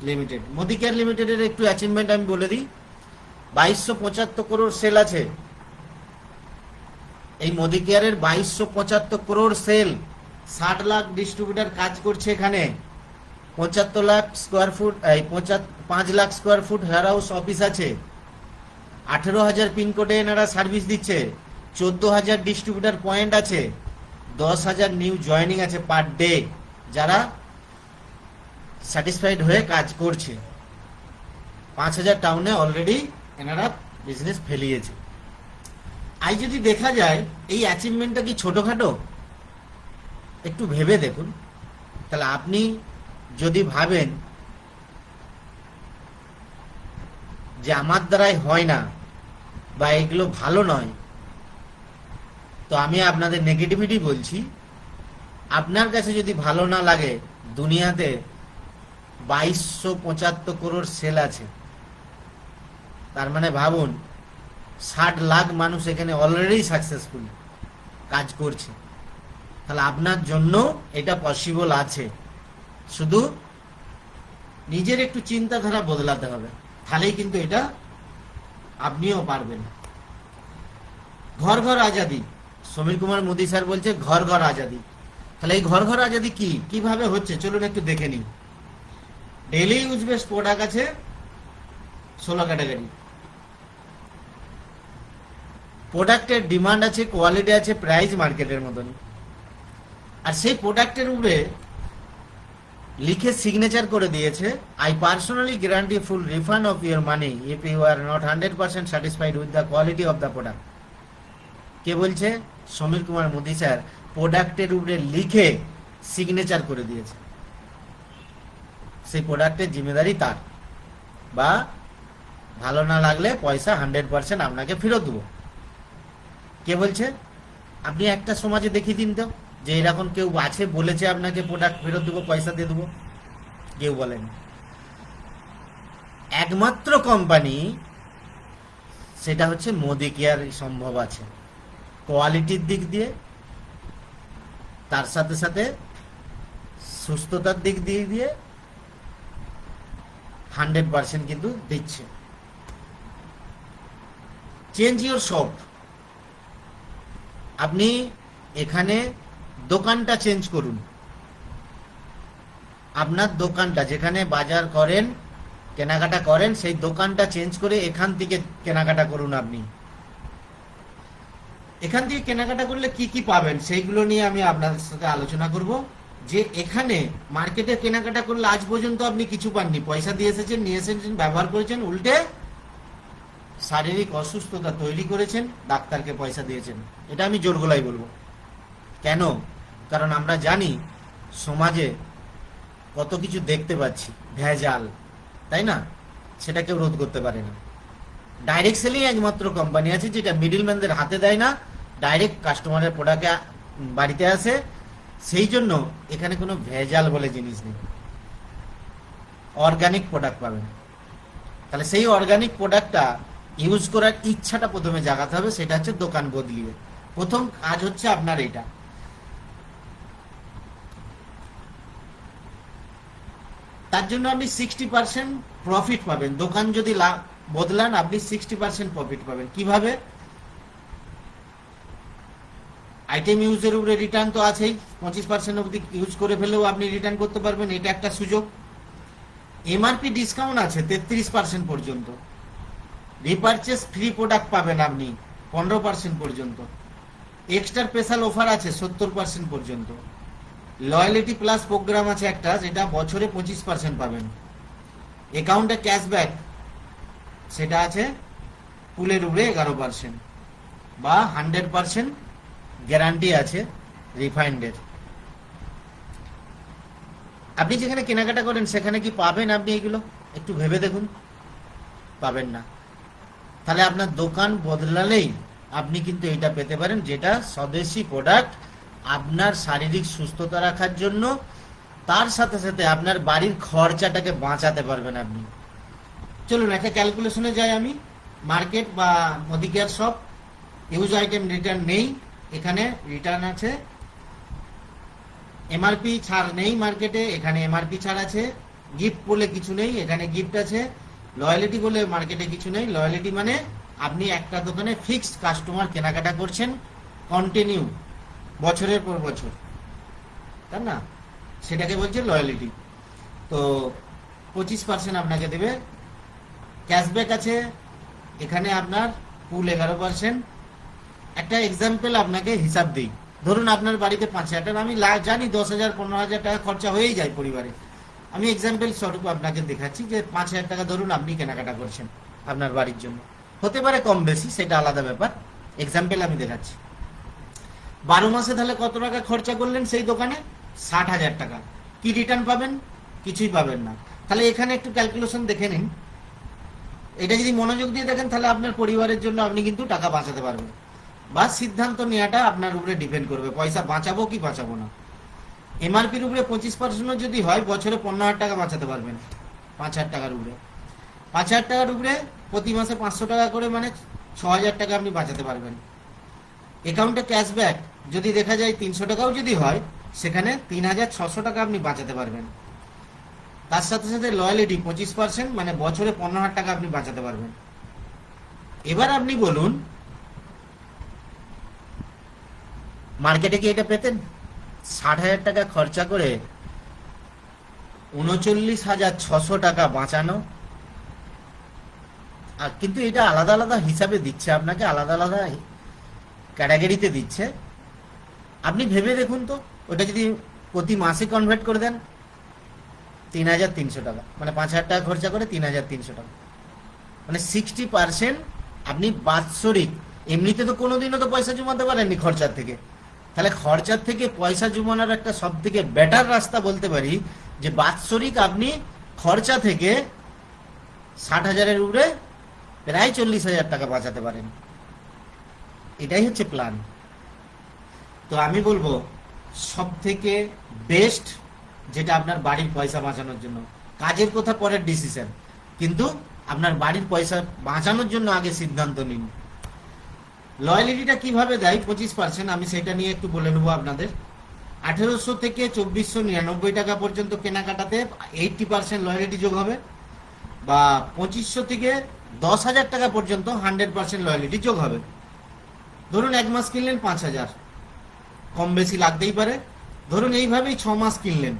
limited. Modi care লিমিটেডের একটু অ্যাচিভমেন্ট আমি বলে দিই। 2275 করোড় সেল আছে। এই মোদি কেয়ারের 2275 করোড় সেল। 60 লাখ ডিস্ট্রিবিউটার কাজ করছে এখানে। 75 lakh square feet 5 lakh square feet warehouse office আছে। 18,000 পিনকোডে এনারা সার্ভিস দিচ্ছে। 14,000 ডিস্ট্রিবিউটার পয়েন্ট আছে। 10,000 নিউ জয়েনিং আছে পার ডে, যারা স্যাটিসফাইড হয়ে কাজ করছে। 5,000 টাউনে অলরেডি এনারা বিজনেস ফেলিয়েছে। আজ যদি দেখা যায় এই অ্যাচিভমেন্টটা কি ছোটখাটো, একটু ভেবে দেখুন। তাহলে আপনি যদি ভাবেন যে আমার দ্বারাই হয় না বা এগুলো ভালো নয়, তো আমি আপনাদের নেগেটিভিটি বলছি। আপনার কাছে যদি ভালো না লাগে, দুনিয়াতে 2275 করোড় সেল আছে, তার মানে ভাবুন 60 লাখ মানুষ এখানে অলরেডি সাকসেসফুল কাজ করছে। তাহলে আপনার জন্য এটা পসিবল আছে, শুধু নিজের একটু চিন্তাধারা বদলাতে হবে, তাহলেই কিন্তু এটা আপনিও পারবেন। ঘর ঘর আজাদি, সমীর কুমার মোদি স্যার বলছে ঘর ঘর আজাদি। তাহলে এই ঘর ঘর আজাদি কি, কিভাবে হচ্ছে চলুন একটু দেখে নিই। ডেইলি ইউজ বেস প্রোডাক্ট আছে 16 ক্যাটাগরি। প্রোডাক্টের ডিমান্ড আছে, কোয়ালিটি আছে, প্রাইস মার্কেটের মতন। আর সেই প্রোডাক্টের উপরে লিখে সিগনেচার করে দিয়েছে, I personally guarantee full refund of your money if you are not 100% satisfied with the quality of the product. কে বলছে? সমীর কুমার মোদি স্যার প্রোডাক্টের উপরে লিখে সিগনেচার করে দিয়েছে। সেই প্রোডাক্টের জিম্মেদারি তার, বা ভালো না লাগলে পয়সা 100% আপনাকে ফেরত দেবো। কে বলছে? আপনি একটা সমাজে দেখিয়ে দিন তো যে এরকম কেউ আছে বলেছে আপনাকে প্রোডাক্ট ফেরত দেবো, পয়সা দিয়ে দেবো। কেউ বলেন। একমাত্র কোম্পানি, সেটা হচ্ছে মোদি কেয়ার সম্ভব আছে। কোয়ালিটির দিক দিয়ে, তার সাথে সাথে সুস্থতার দিক দিয়ে 100% কিন্তু দিচ্ছে। Change your shop. আপনি এখানে দোকানটা চেঞ্জ করুন। আপনার দোকানটা যেখানে বাজার করেন, কেনাকাটা করেন, সেই দোকানটা চেঞ্জ করে এখান থেকে কেনাকাটা করুন। আপনি এখান থেকে কেনাকাটা করলে কি কি পাবেন সেইগুলো নিয়ে আমি আপনাদের সাথে আলোচনা করব। যে এখানে মার্কেটে কেনাকাটা করলে আজ পর্যন্ত আপনি কিছু পাননি, পয়সা দিয়ে এসেছেন, নিয়ে এসেছেন, ব্যবহার করেছেন, উল্টে শারীরিক অসুস্থতা তৈরি করেছেন, ডাক্তারকে পয়সা দিয়েছেন। এটা আমি জোর গলায় বলবো। কেন? কারণ আমরা জানি সমাজে কত কিছু দেখতে পাচ্ছি ভেজাল, তাই না? সেটা কেউ রোধ করতে পারে না। ডাইরেক্ট সেলিং একমাত্র কোম্পানি আছে যেটা মিডলম্যানদের হাতে দেয় না, ডাইরেক্ট কাস্টমারের প্রোডাক্ট বাড়িতে আসে। সেই জন্য এখানে কোনো ভেজাল বলে জিনিস নেই, অর্গানিক প্রোডাক্ট পাবেন। তাহলে সেই অর্গানিক প্রোডাক্টটা ইউজ করার ইচ্ছাটা প্রথমে জাগাতে হবে, সেটা হচ্ছে দোকান বদলিয়ে। প্রথম কাজ হচ্ছে আপনার এটা। তার জন্য আপনি 60% প্রফিট পাবেন। দোকান যদি বদলান আপনি 60% প্রফিট পাবেন। কিভাবে? আইটেম ইউজের উপরে রিটার্ন তো আছেই, 25% অবধি ইউজ করে ফেলেও আপনি রিটার্ন করতে পারবেন, এটা একটা সুযোগ। এমআরপি ডিসকাউন্ট আছে 33% পর্যন্ত। রিপারচেস ফ্রি প্রোডাক্ট পাবেন আপনি 15% পর্যন্ত। এক্সট্রা স্পেশাল অফার আছে 70% পর্যন্ত। লয়ালিটি প্লাস প্রোগ্রাম আছে একটা, যেটা বছরে 25% পাবেন। অ্যাকাউন্টে ক্যাশব্যাক সেটা আছে পুলের উপরে 11% বা 100% গ্যারান্টি আছে রিফাইন্ডের। আপনি যেখানে কেনাকাটা করেন সেখানে কি পাবেন আপনি এগুলো? একটু ভেবে দেখুন, পাবেন না। তাহলে আপনার দোকান বদলালেই আপনি কিন্তু এটা পেতে পারেন, যেটা স্বদেশি প্রোডাক্ট আপনার শারীরিক সুস্থতা রাখার জন্য, তার সাথে সাথে আপনার বাড়ির খরচাটাকে বাঁচাতে পারবেন আপনি। চলুন একটা ক্যালকুলেশনে যাই আমি। মার্কেট বা মুদিকেয়ার শপ, ইউজ আইটেম রিটার্ন নেই, এখানে রিটার্ন আছে। এমআরপি ছাড় নেই মার্কেটে, এখানে এমআরপি ছাড় আছে। গিফট বলে কিছু নেই, এখানে গিফট আছে। লয়ালিটি বলে মার্কেটে কিছু নেই। লয়ালিটি মানে আপনি একটা দোকানে ফিক্সড কাস্টমার কেনাকাটা করছেন কন্টিনিউ বছরের পর বছর, তাই না? সেটাকে বলছে লয়ালিটি। তো 25% আপনাকে দেবে। ক্যাশব্যাক আছে এখানে আপনার পুল 11%। একটা এক্সাম্পল আপনাকে হিসাব দিই। ধরুন আপনার বাড়িতে 5,000 টাকা, আমি জানি 10,000 15,000 টাকা খরচা হয়েই যায় পরিবারে। আমি এক্সাম্পল স্বরূপ আপনাকে দেখাচ্ছি যে 5,000 টাকা ধরুন আপনি কেনাকাটা করছেন আপনার বাড়ির জন্য। হতে পারে কম বেশি, সেটা আলাদা ব্যাপার। এক্সাম্পল আমি দেখাচ্ছি। 12 মাসে তাহলে কত টাকা খরচা করলেন সেই দোকানে? 60,000 টাকা। কি রিটার্ন পাবেন? কিছুই পাবেন না। তাহলে এখানে একটু ক্যালকুলেশন দেখে নিন। এটা যদি মনোযোগ দিয়ে দেখেন তাহলে আপনার পরিবারের জন্য আপনি কিন্তু টাকা বাঁচাতে পারবেন। বা সিদ্ধান্ত নেওয়াটা আপনার উপরে ডিপেন্ড করবে, পয়সা বাঁচাবো কি বাঁচাবো না। এমআরপির উপরে 25% যদি হয় বছরে 15,000 টাকা বাঁচাতে পারবেন। 5,000 টাকার উপরে, 5,000 টাকার উপরে প্রতি মাসে 500 টাকা করে, মানে 6,000 টাকা আপনি বাঁচাতে পারবেন। অ্যাকাউন্টে ক্যাশব্যাক যদি দেখা যায় 300 টাকাও যদি হয়, সেখানে 3,600 টাকা আপনি বাঁচাতে পারবেন। তার সাথে সাথে লয়ালিটি 25%, মানে বছরে 15,000 টাকা আপনি বাঁচাতে পারবেন। এবার আপনি বলুন, মার্কেটে কি এটা পেতেন? 60,000 টাকা খরচা করে 39,600 টাকা বাঁচানো। আর কিন্তু এটা আলাদা আলাদা হিসাবে দিচ্ছে আপনাকে, আলাদা আলাদা ক্যাটাগরিতে দিচ্ছে। আপনি ভেবে দেখুন তো, ওটা যদি প্রতি মাসে কনভার্ট করে দেন 3,300 টাকা, মানে 5,000 টাকা খরচা করে 3,300 টাকা, মানে 60% আপনি বাৎসরিক। এমনিতে তো কোনোদিনও তো পয়সা জমাতে পারেননি খরচার থেকে। তাহলে খরচার থেকে পয়সা জমানোর একটা সব থেকে বেটার রাস্তা বলতে পারি যে বাৎসরিক আপনি খরচা থেকে 60,000-এর উপরে প্রায় 40,000 টাকা বাঁচাতে পারেন। এটাই হচ্ছে প্ল্যান। তো আমি বলবো সব থেকে বেস্ট যেটা আপনার বাড়ির পয়সা বাঁচানোর জন্য। কাজের কথা পরের ডিসিশন, কিন্তু আপনার বাড়ির পয়সা বাঁচানোর জন্য আগে সিদ্ধান্ত নিন। লয়ালিটিটা কিভাবে দেয় 25%, আমি সেটা নিয়ে একটু বলে নেবো আপনাদের। 1800 থেকে 2499 টাকা পর্যন্ত কেনাকাটাতে 80% লয়ালিটি যোগ হবে, বা 2500 থেকে 10,000 টাকা পর্যন্ত 100% লয়ালিটি যোগ হবে। ধরুন 1 মাস কিনলেন 5,000, কম বেশি লাগতেই পারে। ধরুন এইভাবেই 6 মাস কিনলেন,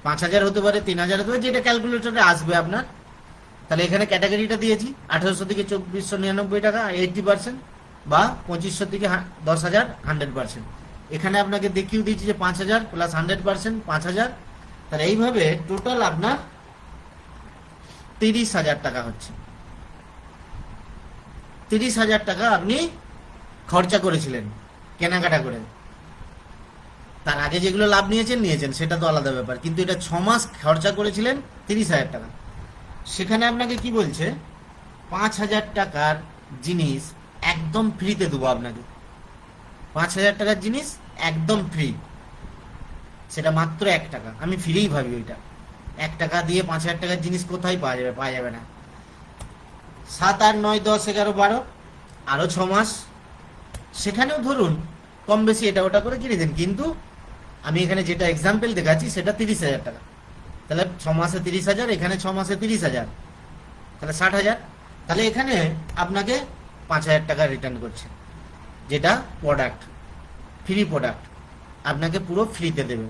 5,000 হতে পারে, 3,000 হতে পারে, যেটা ক্যালকুলেটরে আসবে আপনার। তাহলে এখানে ক্যাটাগরিটা দিয়েছি 1,800 থেকে 2,499 টাকা 80%, বা 2,500 থেকে 10,000 100%। এখানে আপনাকে দেখিয়ে দিয়েছি যে 5,000 প্লাস 100% 5,000। তাহলে এইভাবে টোটাল আপনার 30,000 টাকা হচ্ছে। 30,000 টাকা আপনি খরচা করেছিলেন কেনাকাটা করে। তার আগে যেগুলো লাভ নিয়েছেন সেটা তো আলাদা ব্যাপার, কিন্তু এটা 6 মাস খরচা করেছিলেন 30,000 টাকা। সেখানে আপনাকে কি বলছে, 5,000 টাকার জিনিস একদম ফ্রিতে দেবো আপনাকে। 5,000 টাকার জিনিস একদম ফ্রি, সেটা মাত্র 1 টাকা। আমি ফ্রিই ভাবি ওইটা। 1 টাকা দিয়ে 5,000 টাকার জিনিস কোথায় পাওয়া যাবে? পাওয়া যাবে না। 7, 8, 9, 10, 11, 12 আরো 6 মাস, সেখানেও ধরুন কম বেশি এটা ওটা করে কিনে দিন, কিন্তু আমি এখানে যেটা এক্সাম্পল দেখাচ্ছি সেটা 30,000 টাকা। তাহলে 6 মাসে 30,000, এখানে 6 মাসে 30,000, তাহলে 60,000। তাহলে এখানে আপনাকে 5,000 টাকা রিটার্ন করছে, যেটা প্রোডাক্ট, ফ্রি প্রোডাক্ট, আপনাকে পুরো ফ্রিতে দেবে।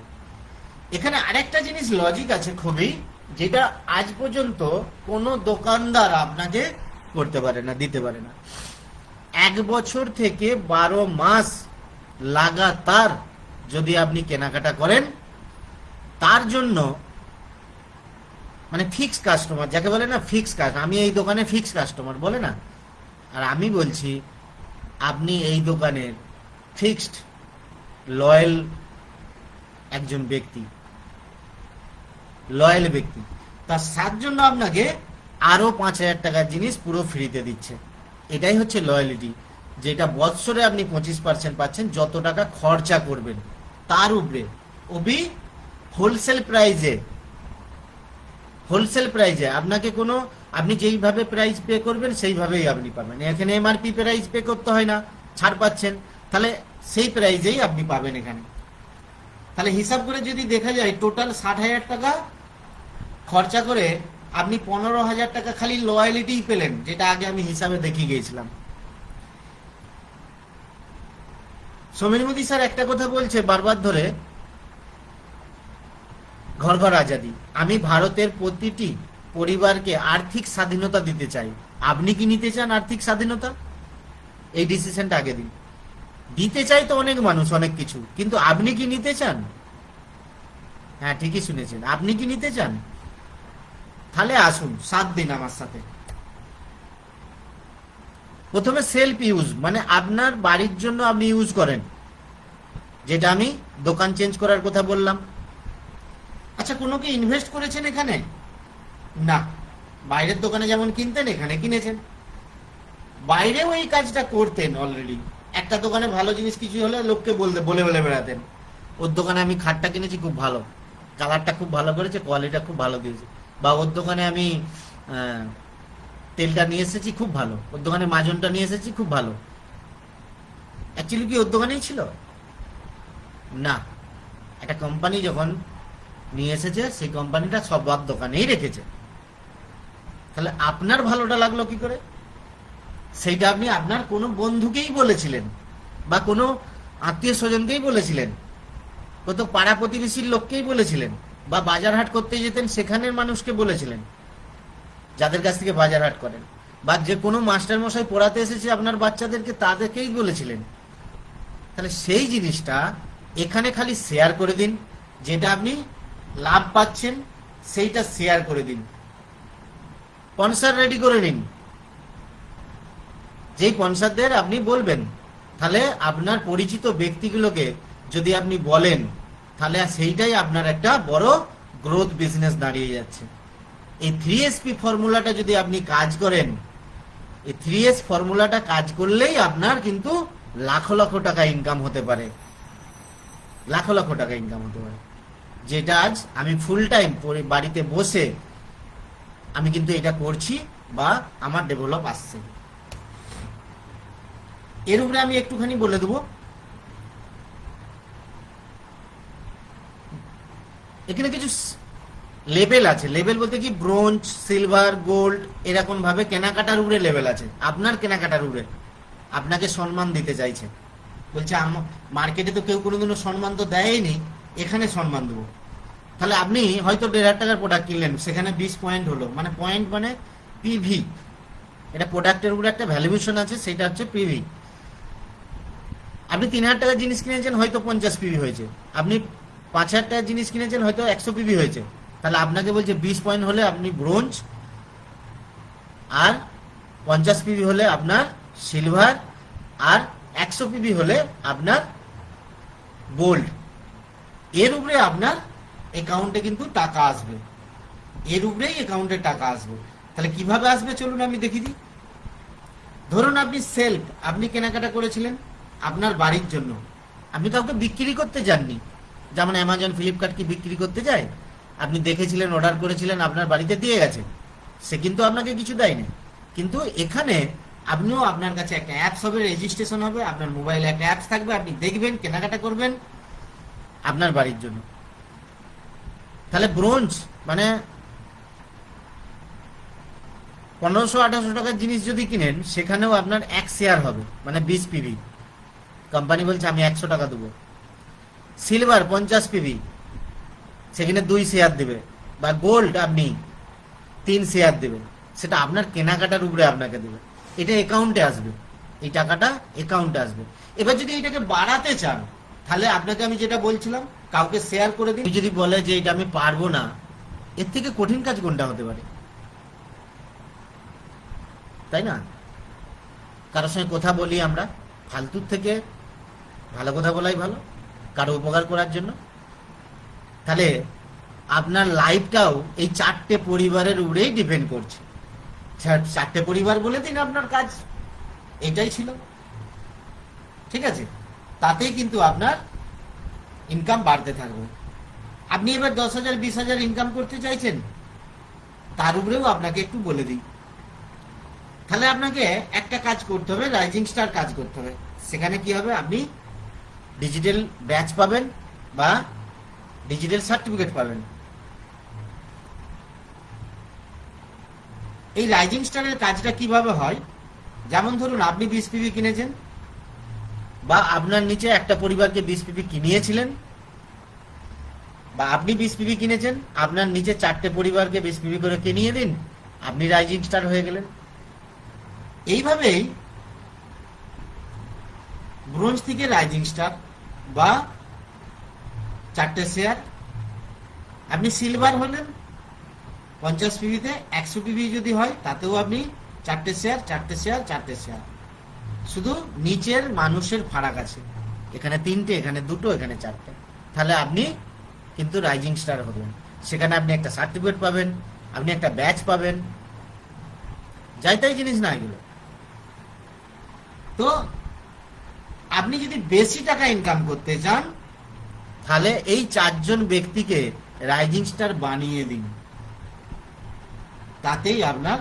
এখানে আরেকটা জিনিস লজিক আছে খুবই, যেটা আজ পর্যন্ত কোনো দোকানদার আপনাকে করতে পারে না, দিতে পারে না। 1 বছর থেকে 12 মাস লাগাতার যদি আপনি কেনাকাটা করেন, তার জন্য মানে ফিক্স কাস্টমার যাকে বলে না, ফিক্স কাস্টমার, আমি এই দোকানে ফিক্স কাস্টমার বলে না, আর আমি বলছি আপনি এই দোকানের ফিক্সড লয়াল একজন ব্যক্তি, লয়াল ব্যক্তি। তার জন্য আপনাকে আরো 5,000 টাকার জিনিস পুরো ফ্রিতে দিচ্ছে। এটাই হচ্ছে লয়ালিটি, যেটা বৎসরে আপনি 25% পাচ্ছেন যত টাকা খরচা করবেন তার উপরে, ওবি হোলসেল প্রাইজে। হোলসেল প্রাইজে আপনাকে কোনো, আপনি যেইভাবে প্রাইস পে করবেন সেইভাবেই আপনি পাবেন। এখানে এমআরপি প্রাইস পে করতে হয় না, ছাড় পাচ্ছেন, তাহলে সেই প্রাইজেই আপনি পাবেন এখানে। তাহলে হিসাব করে যদি দেখা যায় টোটাল 60,000 টাকা খরচা করে আপনি 15,000 টাকা খালি লয়ালিটি পেলেন, যেটা আগে আমি হিসাবে দেখিয়ে গিয়েছিলাম। সমীর মোদী স্যার একটা কথা বলছে বারবার ধরে, ঘর ঘর আজাদি। আমি ভারতের প্রতিটি পরিবারকে আর্থিক স্বাধীনতা দিতে চাই। আপনি কি নিতে চান আর্থিক স্বাধীনতা? এই ডিসিশনটা আগে দিন। দিতে চাই তো অনেক মানুষ অনেক কিছু, কিন্তু আপনি কি নিতে চান? হ্যাঁ ঠিকই শুনেছেন, আপনি কি নিতে চান? তাহলে আসুন 7 দিন আমার সাথে। প্রথমে সেলফ ইউজ, মানে আপনার বাড়ির জন্য আপনি ইউজ করেন, যেটা আমি দোকান চেঞ্জ করার কথা বললাম। আচ্ছা, কোনো কি ইনভেস্ট করেছেন এখানে? না। বাইরের দোকানে যেমন কিনতেন এখানে কিনেছেন, বাইরেও এই কাজটা করতেন অলরেডি। একটা দোকানে ভালো জিনিস কিছু হলে লোককে বলে বলে বেড়াতেন, ওর দোকানে আমি খাটটা কিনেছি খুব ভালো, কালারটা খুব ভালো করেছে, কোয়ালিটিটা খুব ভালো দিয়েছে, বা ওর দোকানে আমি তেলটা নিয়ে এসেছি খুব ভালো, ওর দোকানে মাজনটা নিয়ে এসেছি খুব ভালো। অ্যাকচুয়ালি কি ওর দোকানেই ছিল? না, একটা কোম্পানি যখন নিয়ে এসেছে সেই কোম্পানিটা সব দোকানেই রেখেছে। তাহলে আপনার ভালোটা লাগলো কি করে? সেইটা আপনি আপনার কোনো বন্ধুকেই বলেছিলেন, বা কোনো আত্মীয় স্বজনকেই বলেছিলেন, কত পাড়া প্রতিবেশীর লোককেই বলেছিলেন, বা বাজার হাট করতে যেতেন সেখানের মানুষকে বলেছিলেন, যাদের কাছ থেকে বাজার হাট করেন, বা যে কোনো মাস্টার মশাই পড়াতে এসেছে আপনার বাচ্চাদেরকে, তাদেরকেই বলেছিলেন। তাহলে সেই জিনিসটা এখানে খালি শেয়ার করে দিন, যেটা আপনি লাভ পাচ্ছেন সেইটা শেয়ার করে দিন। স্পন্সর রেডি করে নিন, যেই স্পন্সরদের আপনি বলবেন, তাহলে আপনার পরিচিত ব্যক্তিগুলোকে যদি আপনি বলেন, তাহলে সেইটাই আপনার একটা বড় গ্রোথ বিজনেস দাঁড়িয়ে যাচ্ছে। এই 3SP ফর্মুলাটা যদি আপনি কাজ করেন, এই 3S ফর্মুলাটা কাজ করলেই আপনার কিন্তু লাখ লক্ষ টাকা ইনকাম হতে পারে, লাখ লক্ষ টাকা ইনকাম হতে পারে, যেটা আজ আমি ফুল টাইম বাড়িতে বসে আমি কিন্তু এটা করছি, বা আমার ডেভেলপ আসছে। এর উপরে আমি একটুখানি বলে দেবো। এখানে কিছু লেভেল আছে, লেভেল বলতে কি ব্রোঞ্জ, সিলভার, গোল্ড, এরকম ভাবে কেনাকাটার উপরে লেভেল আছে। আপনার কেনাকাটার উপরে আপনাকে সম্মান দিতে চাইছে, বলছে মার্কেটে তো কেউ কোনোদিনও সম্মান তো দেয়নি, এখানে সম্মান দেবো। তাহলে আপনি হয়তো 1,500 টাকার প্রোডাক্ট কিনলেন, সেখানে 20 পয়েন্ট হলো, মানে পয়েন্ট মানে পিভি, এটা প্রোডাক্টের উপরে একটা ভ্যালুয়েশন আছে, সেটা হচ্ছে পিভি। আপনি 3,000 টাকার জিনিস কিনেছেন, হয়তো 50 পিভি হয়েছে। আপনি 5,000 টাকার জিনিস কিনেছেন, হয়তো 100 পিভি হয়েছে। তাহলে আপনাকে বলছে 20 পয়েন্ট হলে আপনি ব্রোঞ্জ, আর 50 পিভি হলে আপনার সিলভার, আর 100 পিভি হলে আপনার গোল্ড। এর উপরে আপনার অ্যাকাউন্টে কিন্তু টাকা আসবে, এর উপরেই অ্যাকাউন্টে টাকা আসবে। তাহলে কিভাবে আসবে চলুন আমি দেখিয়ে দিই। ধরুন আপনি সেলফ, আপনি কেনাকাটা করেছিলেন আপনার বাড়ির জন্য, আপনি কাউকে বিক্রি করতে যাননি। যেমন অ্যামাজন, ফ্লিপকার্ট কি বিক্রি করতে যায়? আপনি দেখেছিলেন, অর্ডার করেছিলেন, আপনার বাড়িতে দিয়ে গেছে, সে কিন্তু আপনাকে কিছু দেয়নি। কিন্তু এখানে আপনিও, আপনার কাছে একটা অ্যাপস হবে, রেজিস্ট্রেশন হবে, আপনার মোবাইলে একটা অ্যাপস থাকবে, আপনি দেখবেন, কেনাকাটা করবেন আপনার বাড়ির জন্য। তাহলে ব্রোঞ্জ মানে 1500-1800 টাকার জিনিস যদি কিনেন, সেখানেও আপনার 1 শেয়ার হবে, মানে 20 পিভি। কোম্পানি বলছে আমি 100 টাকা দেবো। সিলভার 50 পিভি, সেখানে 2 শেয়ার দেবে। বা গোল্ড আপনি 3 শেয়ার দেবে, সেটা আপনার কেনাকাটার উপরে আপনাকে দেবে। এটা অ্যাকাউন্টে আসবে, এই টাকাটা অ্যাকাউন্টে আসবে। এবার যদি এটাকে বাড়াতে চান, তাহলে আপনাকে আমি যেটা বলছিলাম, কাউকে শেয়ার করে দিন। যদি বলে যে এটা আমি পারবো না, এর থেকে কঠিন কাজ কোনটা হতে পারে, তাই না? কারোর সঙ্গে কথা বলি আমরা, ফালতুর থেকে ভালো কথা বলাই ভালো, কারো উপকার করার জন্য। তাহলে আপনার লাইফটাও এই 4টে পরিবারের উপরেই ডিপেন্ড করছে। 4টে পরিবার বলে দিন আপনার কাজ এটাই ছিল, ঠিক আছে? তাতেই কিন্তু আপনার ইনকাম বাড়তে থাকবে। আপনি এবার 10,000, 20,000 ইনকাম করতে চাইছেন, তার উপরেও আপনাকে একটু বলে দিই। তাহলে আপনাকে একটা কাজ করতে হবে, রাইজিং স্টার কাজ করতে হবে। সেখানে কি হবে, আপনি ডিজিটাল ব্যাচ পাবেন বা ডিজিটাল সার্টিফিকেট পাবেন। এই রাইজিং স্টারের কাজটা কিভাবে হয়, যেমন ধরুন আপনি 20 পিভি কিনেছেন, বা আপনার নিচে একটা পরিবারকে 20 পিভি কিনিয়েছিলেন, বা আপনি 20 পিভি কিনেছেন, আপনার নিচে 4টে পরিবারকে 20 পিভি করে কিনিয়ে দিন, আপনি রাইজিং স্টার হয়ে গেলেন। এইভাবেই ব্রোঞ্জ থেকে রাইজিং স্টার বা 4টে শেয়ার, আপনি সিলভার হলেন 50 পিভিতে, 100 পিভি যদি হয় তাতেও আপনি 4টে শেয়ার, 4টে শেয়ার, 4টে শেয়ার। শুধু নিচের মানুষের ফারাক আছে, এখানে 3টে, এখানে 2টো, এখানে 4টে। তাহলে আপনি কিন্তু রাইজিং স্টার হবেন। সেখানে আপনি একটা সার্টিফিকেট পাবেন, আপনি একটা ব্যাচ পাবেন, যাই তাই জিনিস না এগুলো। তো আপনি যদি বেশি টাকা ইনকাম করতে চান, তাহলে এই 4জন ব্যক্তিকে রাইজিং স্টার বানিয়ে দিন, তাতেই আপনার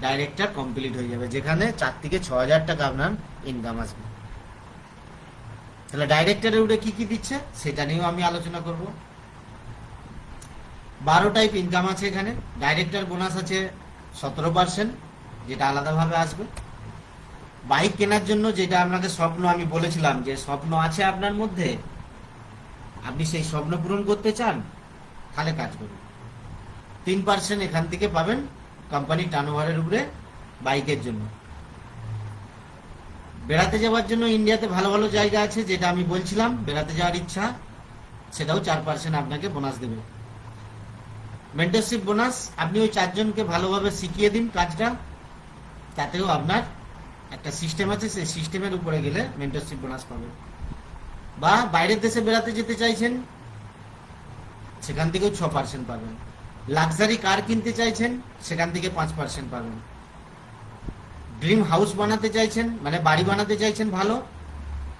ডাইরেক্টর কমপ্লিট হয়ে যাবে, যেখানে 4 থেকে 6,000 টাকা আপনার ইনকাম আসবে। তাহলে ডাইরেক্টরের উপরে কি কি দিচ্ছে সেটা নিয়েও আমি আলোচনা করব। 12 টাইপ ইনকাম আছে এখানে। ডাইরেক্টর বোনাস আছে 17%, যেটা আলাদাভাবে আসবে। বাইক কেনার জন্য যেটা আপনাকে স্বপ্ন, আমি বলেছিলাম যে স্বপ্ন আছে আপনার মধ্যে, আপনি সেই স্বপ্ন পূরণ করতে চান, তাহলে কাজ করুন। 3% এখান থেকে পাবেন কোম্পানি টার্নওভারের উপরে বাইকের জন্য। বেড়াতে যাওয়ার জন্য ইন্ডিয়াতে ভালো ভালো জায়গা আছে, যেটা আমি বলছিলাম, বেড়াতে যাওয়ার ইচ্ছা, সেটাও 4% আপনাকে বোনাস দেবে। মেন্টরশিপ বোনাস, আপনি ওই 4জনকে ভালোভাবে শিখিয়ে দিন কাজটা, তাতেও আপনার একটা সিস্টেম আছে, সেই সিস্টেমের উপরে গেলে মেন্টরশিপ বোনাস পাবেন। বা বাইরের দেশে বেড়াতে যেতে চাইছেন, সেখান থেকেও 6% পাবেন। লাক্সারি কার কিনতে চাইছেন, সেখান থেকে 5% পাবেন। ড্রিম হাউস বানাতে চাইছেন, মানে বাড়ি বানাতে চাইছেন ভালো,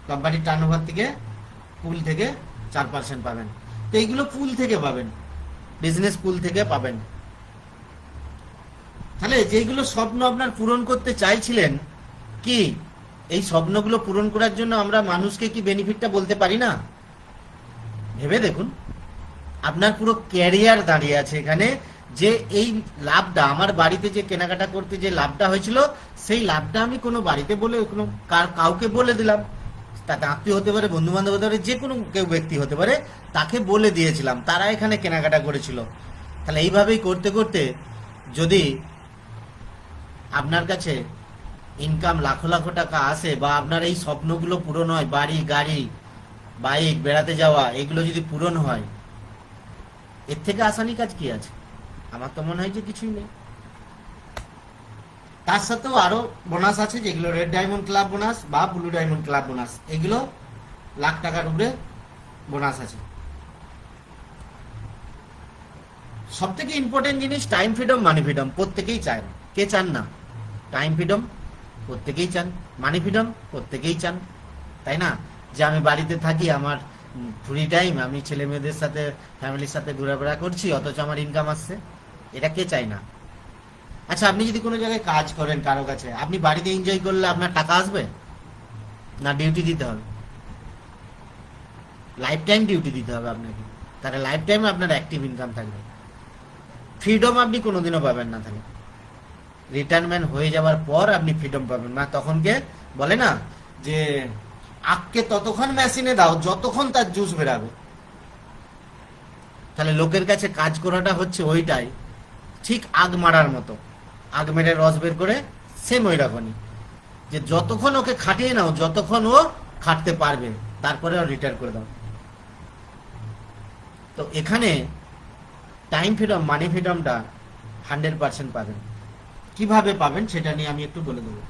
কোম্পানির টার্নওভার থেকে, পুল থেকে 4% পাবেন। তো এইগুলো পুল থেকে পাবেন, বিজনেস পুল থেকে পাবেন। তাহলে যেগুলো স্বপ্ন আপনার পূরণ করতে চাইছিলেন, কি এই স্বপ্নগুলো পূরণ করার জন্য আমরা মানুষকে কি বেনিফিটটা বলতে পারি না? ভেবে দেখুন, আপনার পুরো ক্যারিয়ার দাঁড়িয়ে আছে এখানে, যে এই লাভটা আমার বাড়িতে যে কেনাকাটা করতে যে লাভটা হয়েছিল, সেই লাভটা আমি কোনো বাড়িতে বলে কোনো কাউকে বলে দিলাম, তাতে আত্মীয় হতে পারে, বন্ধু বান্ধব হতে পারে, যে কোনো কেউ ব্যক্তি হতে পারে, তাকে বলে দিয়েছিলাম, তারা এখানে কেনাকাটা করেছিল। তাহলে এইভাবেই করতে করতে যদি আপনার কাছে ইনকাম লাখো লাখো টাকা আসে, বা আপনার এই স্বপ্নগুলো পূরণ হয়, বাড়ি গাড়ি বাইক বেড়াতে যাওয়া, এগুলো যদি পূরণ হয়, এর থেকে আসানি কাজ কি আছে? আমার তো মনে হয় যে কিছুই নেই। তার সাথেও আরো বোনাস আছে, যেগুলো রেড ডায়মন্ড ক্লাব বোনাস বা ব্লু ডায়মন্ড ক্লাব বোনাস, এগুলো লাখ টাকার উপরে বোনাস আছে। সব থেকে ইম্পর্টেন্ট জিনিস টাইম ফ্রিডম, মানি ফ্রিডম প্রত্যেকেই চায়। কে চান না? টাইম ফ্রিডম প্রত্যেকেই চান, মানি ফ্রিডম প্রত্যেকেই চান, তাই না? যে আমি বাড়িতে থাকি, আমার ফ্রি টাইম, আমি ছেলে মেয়েদের সাথে ফ্যামিলির সাথে ঘোরাফেরা করছি, অথচ আমার ইনকাম আসছে, এটা কে চাই না? আচ্ছা, আপনি যদি কোনো জায়গায় কাজ করেন কারো কাছে, আপনি বাড়িতে এনজয় করলে আপনার টাকা আসবে না? ডিউটি দিতে হবে, লাইফ টাইম ডিউটি দিতে হবে আপনাকে, তাহলে লাইফ টাইম আপনার অ্যাক্টিভ ইনকাম থাকবে। ফ্রিডম আপনি কোনোদিনও পাবেন না। তাহলে রিটায়ারমেন্ট হয়ে যাওয়ার পর আপনি ফ্রিডম পাবেন না। তখনকে বলে না যে আখকে ততক্ষণ মেশিনে দাও যতক্ষণ তার জুস বেরাবে। তাহলে লোকের কাছে কাজ করাটা হচ্ছে ওইটাই, ঠিক আগ মারার মতো, আগ মেরে রস বের করে, সেম ওই রকমই, যে যতক্ষণ ওকে খাটিয়ে নাও, যতক্ষণ ও খাটতে পারবে, তারপরে ও রিটায়ার করে দাও। তো এখানে টাইম ফ্রিডম, মানি ফ্রিডমটা 100% পাবেন। কিভাবে পাবেন সেটা নিয়ে আমি একটু বলে দেবো।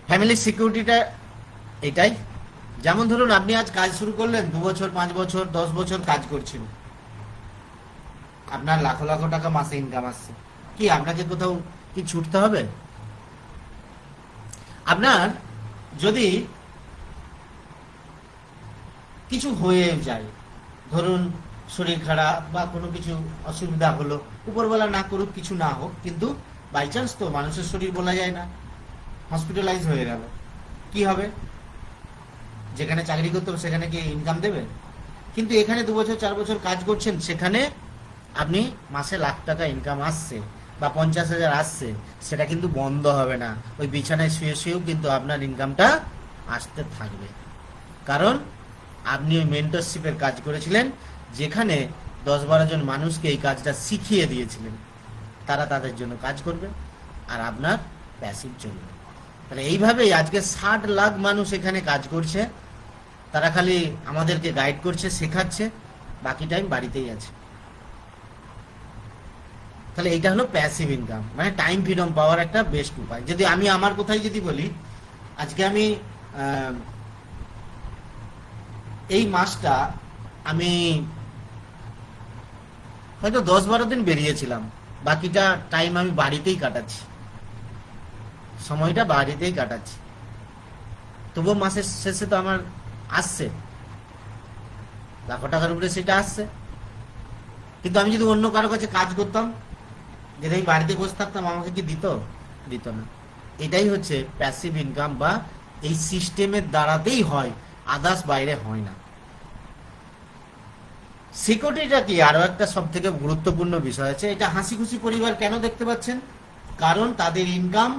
ফ্যামিলি সিকিউরিটিটা এটাই, যেমন ধরুন আপনি আজ কাজ শুরু করলেন, 2 বছর 5 বছর 10 বছর কাজ করছেন, আপনার লাখো লাখো টাকা মাসে ইনকাম আসছে, কি আপনাকে কোথাও কি ছুটতে হবে? আপনার যদি কিছু হয়ে যায়, ধরুন শরীর খারাপ বা কোনো কিছু অসুবিধা হলো, উপরবেলা না করুক, কিছু না হোক, কিন্তু বাই চান্স তো মানুষের শরীর বলা যায় না, হসপিটালাইজ হয়ে গেল, কি হবে? যেখানে চাকরি করতে হবে সেখানে কি ইনকাম দেবে? কিন্তু এখানে 2 বছর 4 বছর কাজ করছেন, সেখানে আপনি মাসে লাখ টাকা ইনকাম আসছে বা 50,000 আসছে, সেটা কিন্তু বন্ধ হবে না। ওই বিছানায় শুয়ে শুয়েও কিন্তু আপনার ইনকামটা আসতে থাকবে, কারণ আপনি ওই মেন্টরশিপের কাজ করেছিলেন, যেখানে 10-12 জন মানুষকে এই কাজটা শিখিয়ে দিয়েছিলেন, তারা তাদের জন্য কাজ করবে আর আপনার প্যাসিভ চলবে। তাহলে এইভাবেই আজকে 60 লাখ মানুষ এখানে কাজ করছে, তারা খালি আমাদেরকে গাইড করছে, শেখাচ্ছে, বাকি টাইম বাড়িতেই আছে। তাহলে এইটা হলো প্যাসিভ ইনকাম, মানে টাইম ফ্রিডম পাওয়ার একটা বেস্ট উপায়। যদি আমি আমার কোথায় যদি বলি, আজকে আমি এই মাসটা আমি হয়তো 10-12 দিন বেরিয়েছিলাম, বাকিটা টাইম আমি বাড়িতেই কাটাচ্ছি, সময়টা বাড়িতেই কাটাচ্ছি, তবুও মাসের শেষে তো আমার আসছে লাখো টাকার উপরে, সেটা আসছে। কিন্তু আমি যদি অন্য কারো কাছে কাজ করতাম, যদি আমি বাড়িতে বসে থাকতাম, আমাকে কি দিত? দিত না। এটাই হচ্ছে প্যাসিভ ইনকাম, বা এই সিস্টেমের দ্বারাতেই হয়, আদার্স বাইরে হয় না। সিকিউরিটিটা কি আরো একটা সব থেকে গুরুত্বপূর্ণ বিষয় আছে। এটা হাসি খুশি পরিবার কেন দেখতে পাচ্ছেন? কারণ তাদের ইনকাম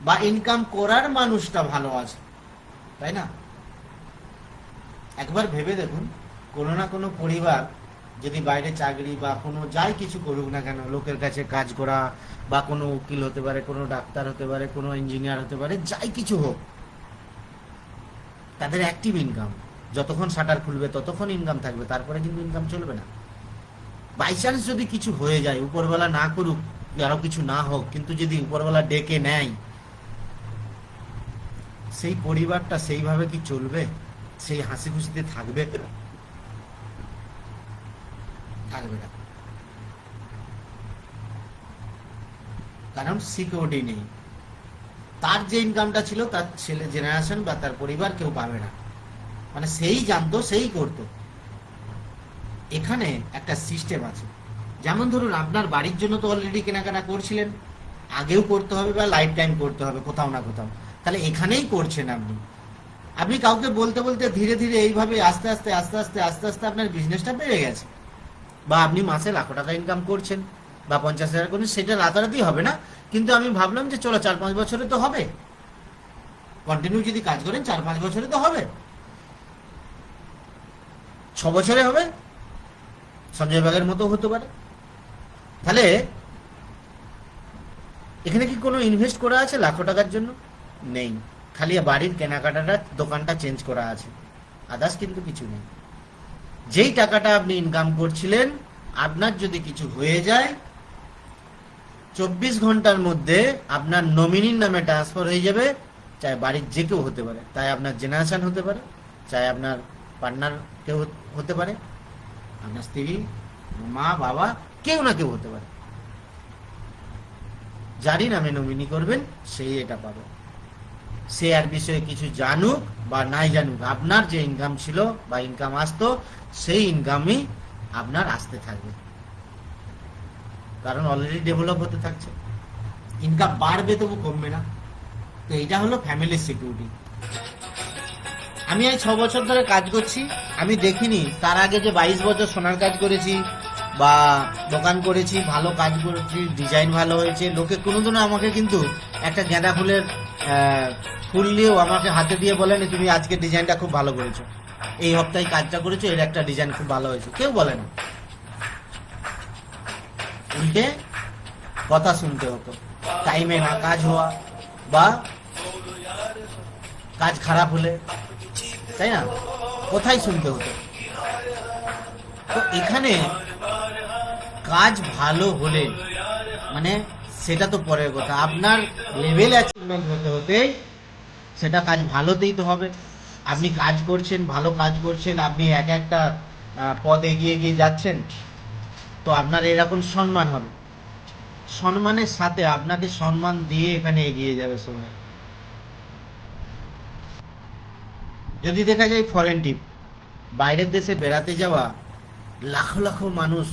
বা ইনকাম করার মানুষটা ভালো আছে, তাই না? একবার ভেবে দেখুন, কোনো না কোনো পরিবার যদি বাইরে চাকরি বা কোনো যাই কিছু করুক না কেন, লোকের কাছে কাজ করা, বা কোনো উকিল হতে পারে, কোনো ডাক্তার হতে পারে, কোনো ইঞ্জিনিয়ার হতে পারে, যাই কিছু হোক, তাদের অ্যাক্টিভ ইনকাম, যতক্ষণ শাটার খুলবে ততক্ষণ ইনকাম থাকবে, তারপরে কিন্তু ইনকাম চলবে না। বাই চান্স যদি কিছু হয়ে যায়, উপরবেলা না করুক, আরো কিছু না হোক, কিন্তু যদি উপরবেলা ডেকে নেয়, সেই পরিবারটা সেইভাবে কি চলবে? সেই হাসি খুশিতে থাকবে? থাকবে না, কারণ সিকিউরিটি নেই। তার যে ইনকামটা ছিল, তার ছেলে জেনারেশন বা তার পরিবার কেউ পাবে না, মানে সেই জানতো, সেই করতো। এখানে একটা সিস্টেম আছে, যেমন ধরুন আপনার বাড়ির জন্য তো অলরেডি কেনাকাটা করছিলেন, আগেও করতে হবে বা লাইফ টাইম করতে হবে কোথাও না কোথাও, তাহলে এখানেই করছেন আপনি। আপনি কাউকে বলতে বলতে ধীরে ধীরে এইভাবে আস্তে আস্তে আস্তে আস্তে আস্তে আস্তে আপনার বিজনেসটা বেড়ে গেছে, বা আপনি মাসে লাখ টাকা ইনকাম করছেন বা 50,000 করছেন, সেটা রাতারাতি হবে না, কিন্তু আমি ভাবলাম যে চলো 4-5 বছরে তো হবে, কন্টিনিউ যদি কাজ করেন 4-5 বছরে তো হবে, 6 বছরে হবে, সঞ্জয় বাগের মতো হতে পারে। তাহলে এখানে কি কোনো ইনভেস্ট করা আছে লাখ টাকার জন্য? নেই, খালি বাড়ির কেনাকাটাটা, দোকানটা চেঞ্জ করা আছে, আদার্স কিন্তু কিছু নেই। যেই টাকাটা আপনি ইনকাম করছিলেন, আপনার যদি কিছু হয়ে যায় 24 ঘন্টার মধ্যে আপনার নমিনির নামে ট্রান্সফার হয়ে যাবে, চাই বাড়ির যে কেউ হতে পারে, তাই আপনার জেনারেশন হতে পারে, চাই আপনার পার্টনার কেউ হতে পারে, আপনার স্ত্রী, মা, বাবা, কেউ না কেউ হতে পারে, যারই নামে নমিনি করবেন সেই এটা পাবে। সে আর বিষয়ে কিছু জানুক বা নাই জানুক, আপনার যে ইনকাম ছিল বা ইনকাম আসতো, সেই ইনকামই আপনার আসতে থাকবে, কারণ অলরেডি ডেভেলপ হতে থাকছে, ইনকাম বাড়বে তবু কমবে না। তো এটা হলো ফ্যামিলির সিকিউরিটি। আমি এই 6 বছর ধরে কাজ করছি, আমি দেখিনি তার আগে যে 22 বছর সোনার কাজ করেছি বা দোকান করেছি, ভালো কাজ করেছি, ডিজাইন ভালো হয়েছে, লোকে কোনোদিনও আমাকে কিন্তু একটা গাঁদা ফুলের ফুল নিয়েও আমাকে হাতে দিয়ে বলেনি তুমি আজকে ডিজাইনটা খুব ভালো করেছো, এই সপ্তাহে কাজটা করেছো, এর একটা ডিজাইন খুব ভালো হয়েছে, কেউ বলে না। উল্টে কথা শুনতে হতো, টাইমে না কাজ হওয়া বা কাজ খারাপ হলে, তাই না, কোথায় শুনতে হতো। তো এখানে কাজ ভালো হলে মানে সেটা তো পরের কথা, আপনার লেভেল অ্যাচিভমেন্ট হতে হতে সেটা কাজ ভালোতেই তো হবে। আপনি কাজ করছেন, ভালো কাজ করছেন, আপনি এক একটা পদ এগিয়ে এগিয়ে যাচ্ছেন, তো আপনার এরকম সম্মান হবে, সম্মানের সাথে আপনাকে সম্মান দিয়ে এখানে এগিয়ে যাবে সময়। যদি দেখা যায় ফরেন ট্রিপ, বাইরের দেশে বেড়াতে যাওয়া, লাখো লাখো মানুষ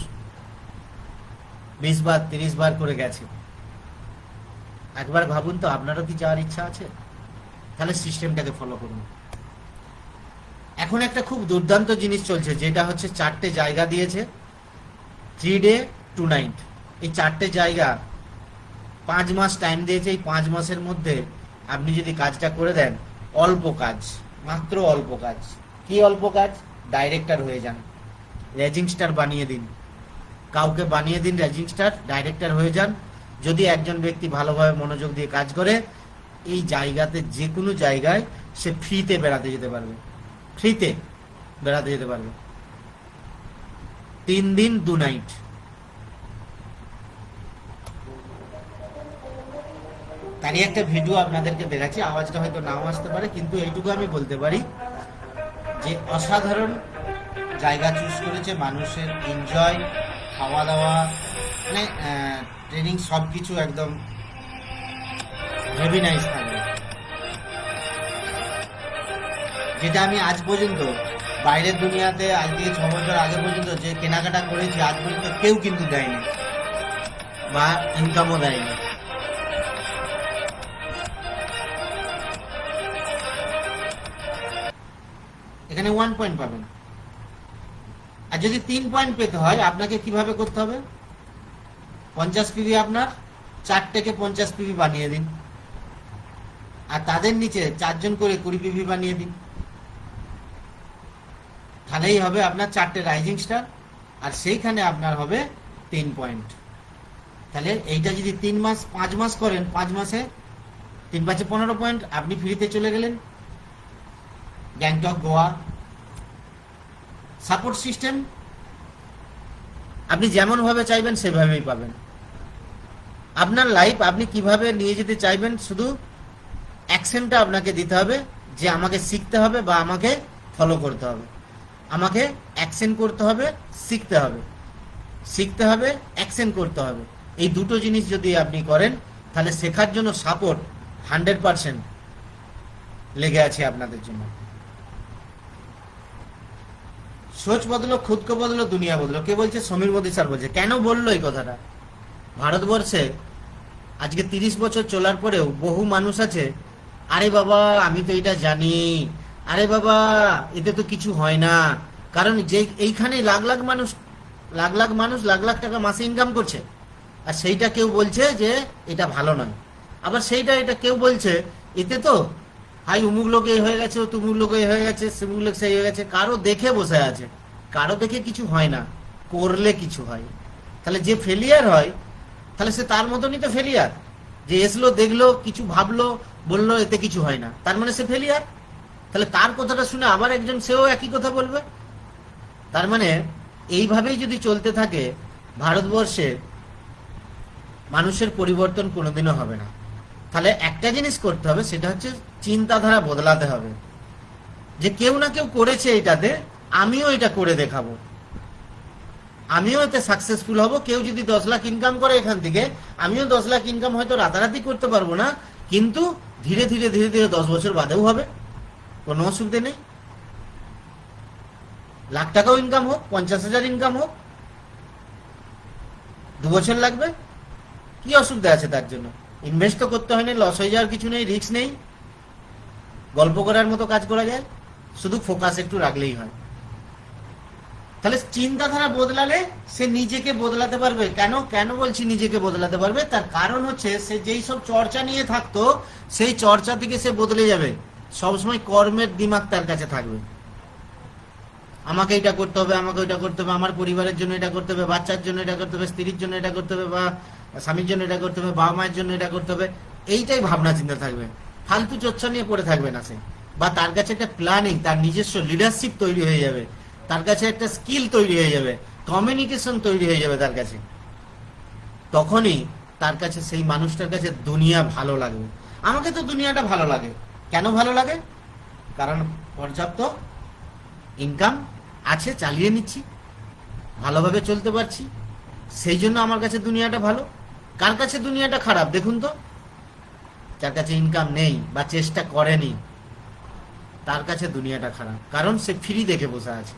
20 বার 30 বার করে গেছে, একবার ভাবুন তো আপনারও কি যাওয়ার ইচ্ছা আছে? তাহলে সিস্টেমটাকে ফলো করুন। এখন একটা খুব দুর্দান্ত জিনিস চলছে, যেটা হচ্ছে 4টে জায়গা দিয়েছে, 3 ডে 2 নাইট। এই 4টে জায়গা 5 মাস টাইম দিয়েছে, এই 5 মাসের মধ্যে আপনি যদি কাজটা করে দেন, অল্প কাজ, মাত্র অল্প কাজ, কি অল্প কাজ, ডাইরেক্টর হয়ে যান, রেজিং স্টার বানিয়ে দিন, কাউকে বানিয়ে দিন রেজিং স্টার, ডাইরেক্টর হয়ে যান। যদি একজন ব্যক্তি ভালোভাবে মনোযোগ দিয়ে কাজ করে, এই জায়গাতে যে কোনো জায়গায় সে ফ্রিতে বেড়াতে যেতে পারবে, ফ্রিতে বেড়াতে যেতে পারবে, 3 দিন 2 নাইট। তারই একটা ভিডিও আপনাদেরকে দেখাচ্ছি, আওয়াজটা হয়তো নাও আসতে পারে, কিন্তু এইটুকু আমি বলতে পারি যে অসাধারণ জায়গা চুজ করেছে, মানুষের এনজয়, খাওয়া দাওয়া, মানে ট্রেনিং সব কিছু একদম হেভি নাইস থাকবে, যেটা আমি আজ পর্যন্ত বাইরের দুনিয়াতে, আজ থেকে 6 বছর আগে পর্যন্ত যে কেনাকাটা করেছি, আজ পর্যন্ত কেউ কিন্তু দেয়নি বা ইনকামও দেয়নি। এখানে 1 পয়েন্ট পাবেন, আর যদি 3 পয়েন্ট পেতে হয় আপনাকে কিভাবে করতে হবে, 50 পিভি আপনার 4 থেকে 50 পিভি বানিয়ে দিন, আর তাদের নিচে 4 জন করে 20 পিভি বানিয়ে দিন, তাহলেই হবে আপনার 4টে রাইজিং স্টার, আর সেইখানে আপনার হবে 3 পয়েন্ট। তাহলে এইটা যদি 3 মাস 5 মাস করেন, 5 মাসে 3 5 15 পয়েন্ট, আপনি ফ্রিতে চলে গেলেন গ্যাংটক, গোয়া। সাপোর্ট সিস্টেম আপনি যেমন ভাবে চাইবেন সেভাবেই পাবেন। আপনার লাইফ আপনি কিভাবে নিয়ে যেতে চাইবেন, শুধু অ্যাকশনটা আপনাকে দিতে হবে, যে আমাকে শিখতে হবে বা আমাকে ফলো করতে হবে, আমাকে অ্যাকশন করতে হবে, শিখতে হবে, শিখতে হবে, অ্যাকশন করতে হবে। এই দুটো জিনিস যদি আপনি করেন, তাহলে শেখার জন্য সাপোর্ট 100% লেগে আছে আপনাদের জন্য। সোচ বদলো, খুদ কো বদলো, দুনিয়া বদলো। কে বলছে? সমীর মোদী স্যার বলছে। কেন বললো এই কথাটা? ভারতবর্ষে আজকে 30 বছর চলার পরেও বহু মানুষ আছে, আরে বাবা আমি তো এটা জানি, আরে বাবা এতে তো কিছু হয় না, কারণ যে এইখানে লাখ লাখ মানুষ লাখ লাখ মানুষ লাখ লাখ টাকা মাসে ইনকাম করছে, আর সেইটা কেউ বলছে যে এটা ভালো নয়। আবার সেইটা এটা কেউ বলছে এতে তো হাই অমুক লোক এই হয়ে গেছে, তুমুক লোক এই হয়ে গেছে, সেমুক লোক সেই হয়ে গেছে। কারো দেখে বসে আছে, কারো দেখে কিছু হয় না, করলে কিছু হয়। তাহলে যে ফেলিয়ার হয় তাহলে সে তার মতনই তো ফেলিয়ার, যে এসলো দেখলো কিছু ভাবলো বললো এতে কিছু হয় না, তার মানে সে ফেলিয়ার। তাহলে তার কথাটা শুনে আবার একজন সেও একই কথা বলবে। তার মানে এইভাবেই যদি চলতে থাকে ভারতবর্ষে মানুষের পরিবর্তন কোনোদিনও হবে না। তাহলে একটা জিনিস করতে হবে, সেটা হচ্ছে চিন্তাধারা বদলাতে হবে, যে কেউ না কেউ করেছে এটাতে, আমিও এটা করে দেখাবো, আমিও এতে সাকসেসফুল হব। কেউ যদি 10 লাখ ইনকাম করে এখান থেকে, আমিও 10 লাখ ইনকাম হয়তো রাতারাতি করতে পারবো না, কিন্তু ধীরে ধীরে ধীরে ধীরে 10 বছর বাদেও হবে, কোনো অসুবিধে নেই। লাখ টাকাও ইনকাম হোক, 50,000 ইনকাম হোক, 2 বছর লাগবে, কি অসুবিধা আছে তার জন্য? ইনভেস্ট তো করতে হয় না, লস হয়ে যাওয়ার কিছু নেই, রিস্ক নেই, গল্প করার মতো কাজ করা যায়, শুধু ফোকাস একটু রাখলেই হয়। তাহলে চিন্তাধারা বদলালে সে নিজেকে বদলাতে পারবে। কেন কেন বলছি নিজেকে বদলাতে পারবে? তার কারণ হচ্ছে সে যেই সব চর্চা নিয়ে থাকতো, সেই চর্চা থেকে সে বদলে যাবে। সবসময় কর্মের দিমাগ তার কাছে থাকবে, আমাকে এটা করতে হবে, আমাকে ওইটা করতে হবে, আমার পরিবারের জন্য এটা করতে হবে, বাচ্চার জন্য এটা করতে হবে, স্ত্রীর জন্য এটা করতে হবে, বা স্বামীর জন্য এটা করতে হবে, বাবা মায়ের জন্য এটা করতে হবে। এইটাই ভাবনা চিন্তা থাকবে, ফালতু চর্চা নিয়ে পড়ে থাকবে না সে। বা তার কাছে একটা প্ল্যানিং, তার নিজস্ব লিডারশিপ তৈরি হয়ে যাবে, তার কাছে একটা স্কিল তৈরি হয়ে যাবে, কমিউনিকেশন তৈরি হয়ে যাবে তার কাছে। তখনই তার কাছে, সেই মানুষটার কাছে দুনিয়া ভালো লাগবে। আমাকে তো দুনিয়াটা ভালো লাগে। কেন ভালো লাগে? কারণ পর্যাপ্ত ইনকাম আছে, চালিয়ে নিচ্ছি, ভালোভাবে চলতে পারছি, সেই জন্য আমার কাছে দুনিয়াটা ভালো। কার কাছে দুনিয়াটা খারাপ দেখুন তো? যার কাছে ইনকাম নেই বা চেষ্টা করেনি, তার কাছে দুনিয়াটা খারাপ। কারণ সে ফ্রি দেখে বসে আছে।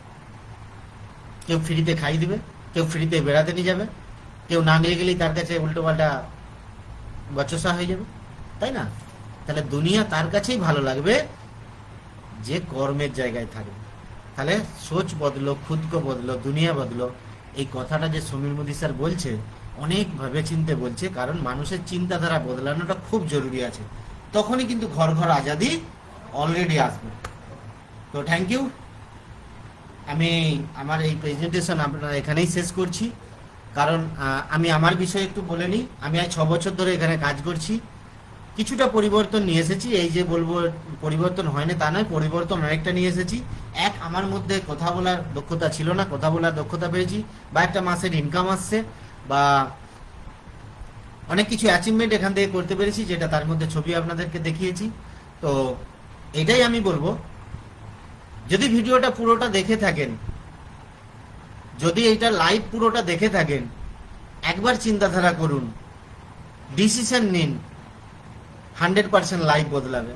কেউ ফ্রিতে খাই দিবে, কেউ ফ্রিতে বেড়াতে নিয়ে যাবে, কেউ না নিয়ে গেলেই তার কাছে উল্টো পাল্টা বচসা হয়ে যাবে, তাই না? তাহলে দুনিয়া তার কাছেই ভালো লাগবে যে কর্মের জায়গায় থাকবে। তাহলে সোচ বদলো, খুদকে বদলো, দুনিয়া বদলো। এই কথাটা যে সমীর মোদী স্যার বলছে, অনেক ভেবে চিন্তে বলছে, কারণ মানুষের চিন্তাধারা বদলানোটা খুব জরুরি আছে। তখনই কিন্তু ঘর ঘর আজাদি অলরেডি আসবে। তো থ্যাংক ইউ। আমি আমার এই প্রেজেন্টেশন আপনারা এখানেই শেষ করছি। কারণ আমি আমার বিষয়ে একটু বলে নিই। আমি আজ 6 বছর ধরে এখানে কাজ করছি, কিছুটা পরিবর্তন নিয়ে এসেছি। এই যে বলবো পরিবর্তন হয়নি তা নয়, পরিবর্তন অনেকটা নিয়ে এসেছি। এক, আমার মধ্যে কথা বলার দক্ষতা ছিল না, কথা বলার দক্ষতা পেয়েছি, বা একটা মাসের ইনকাম আসছে, বা অনেক কিছু অ্যাচিভমেন্ট এখান থেকে করতে পেরেছি, যেটা তার মধ্যে ছবি আপনাদেরকে দেখিয়েছি। তো এটাই আমি বলবো, যদি ভিডিওটা পুরোটা দেখে থাকেন, যদি এইটা লাইভ পুরোটা দেখে থাকেন, একবার চিন্তাধারা করুন, ডিসিশন নিন, 100% লাইফ বদলাবে।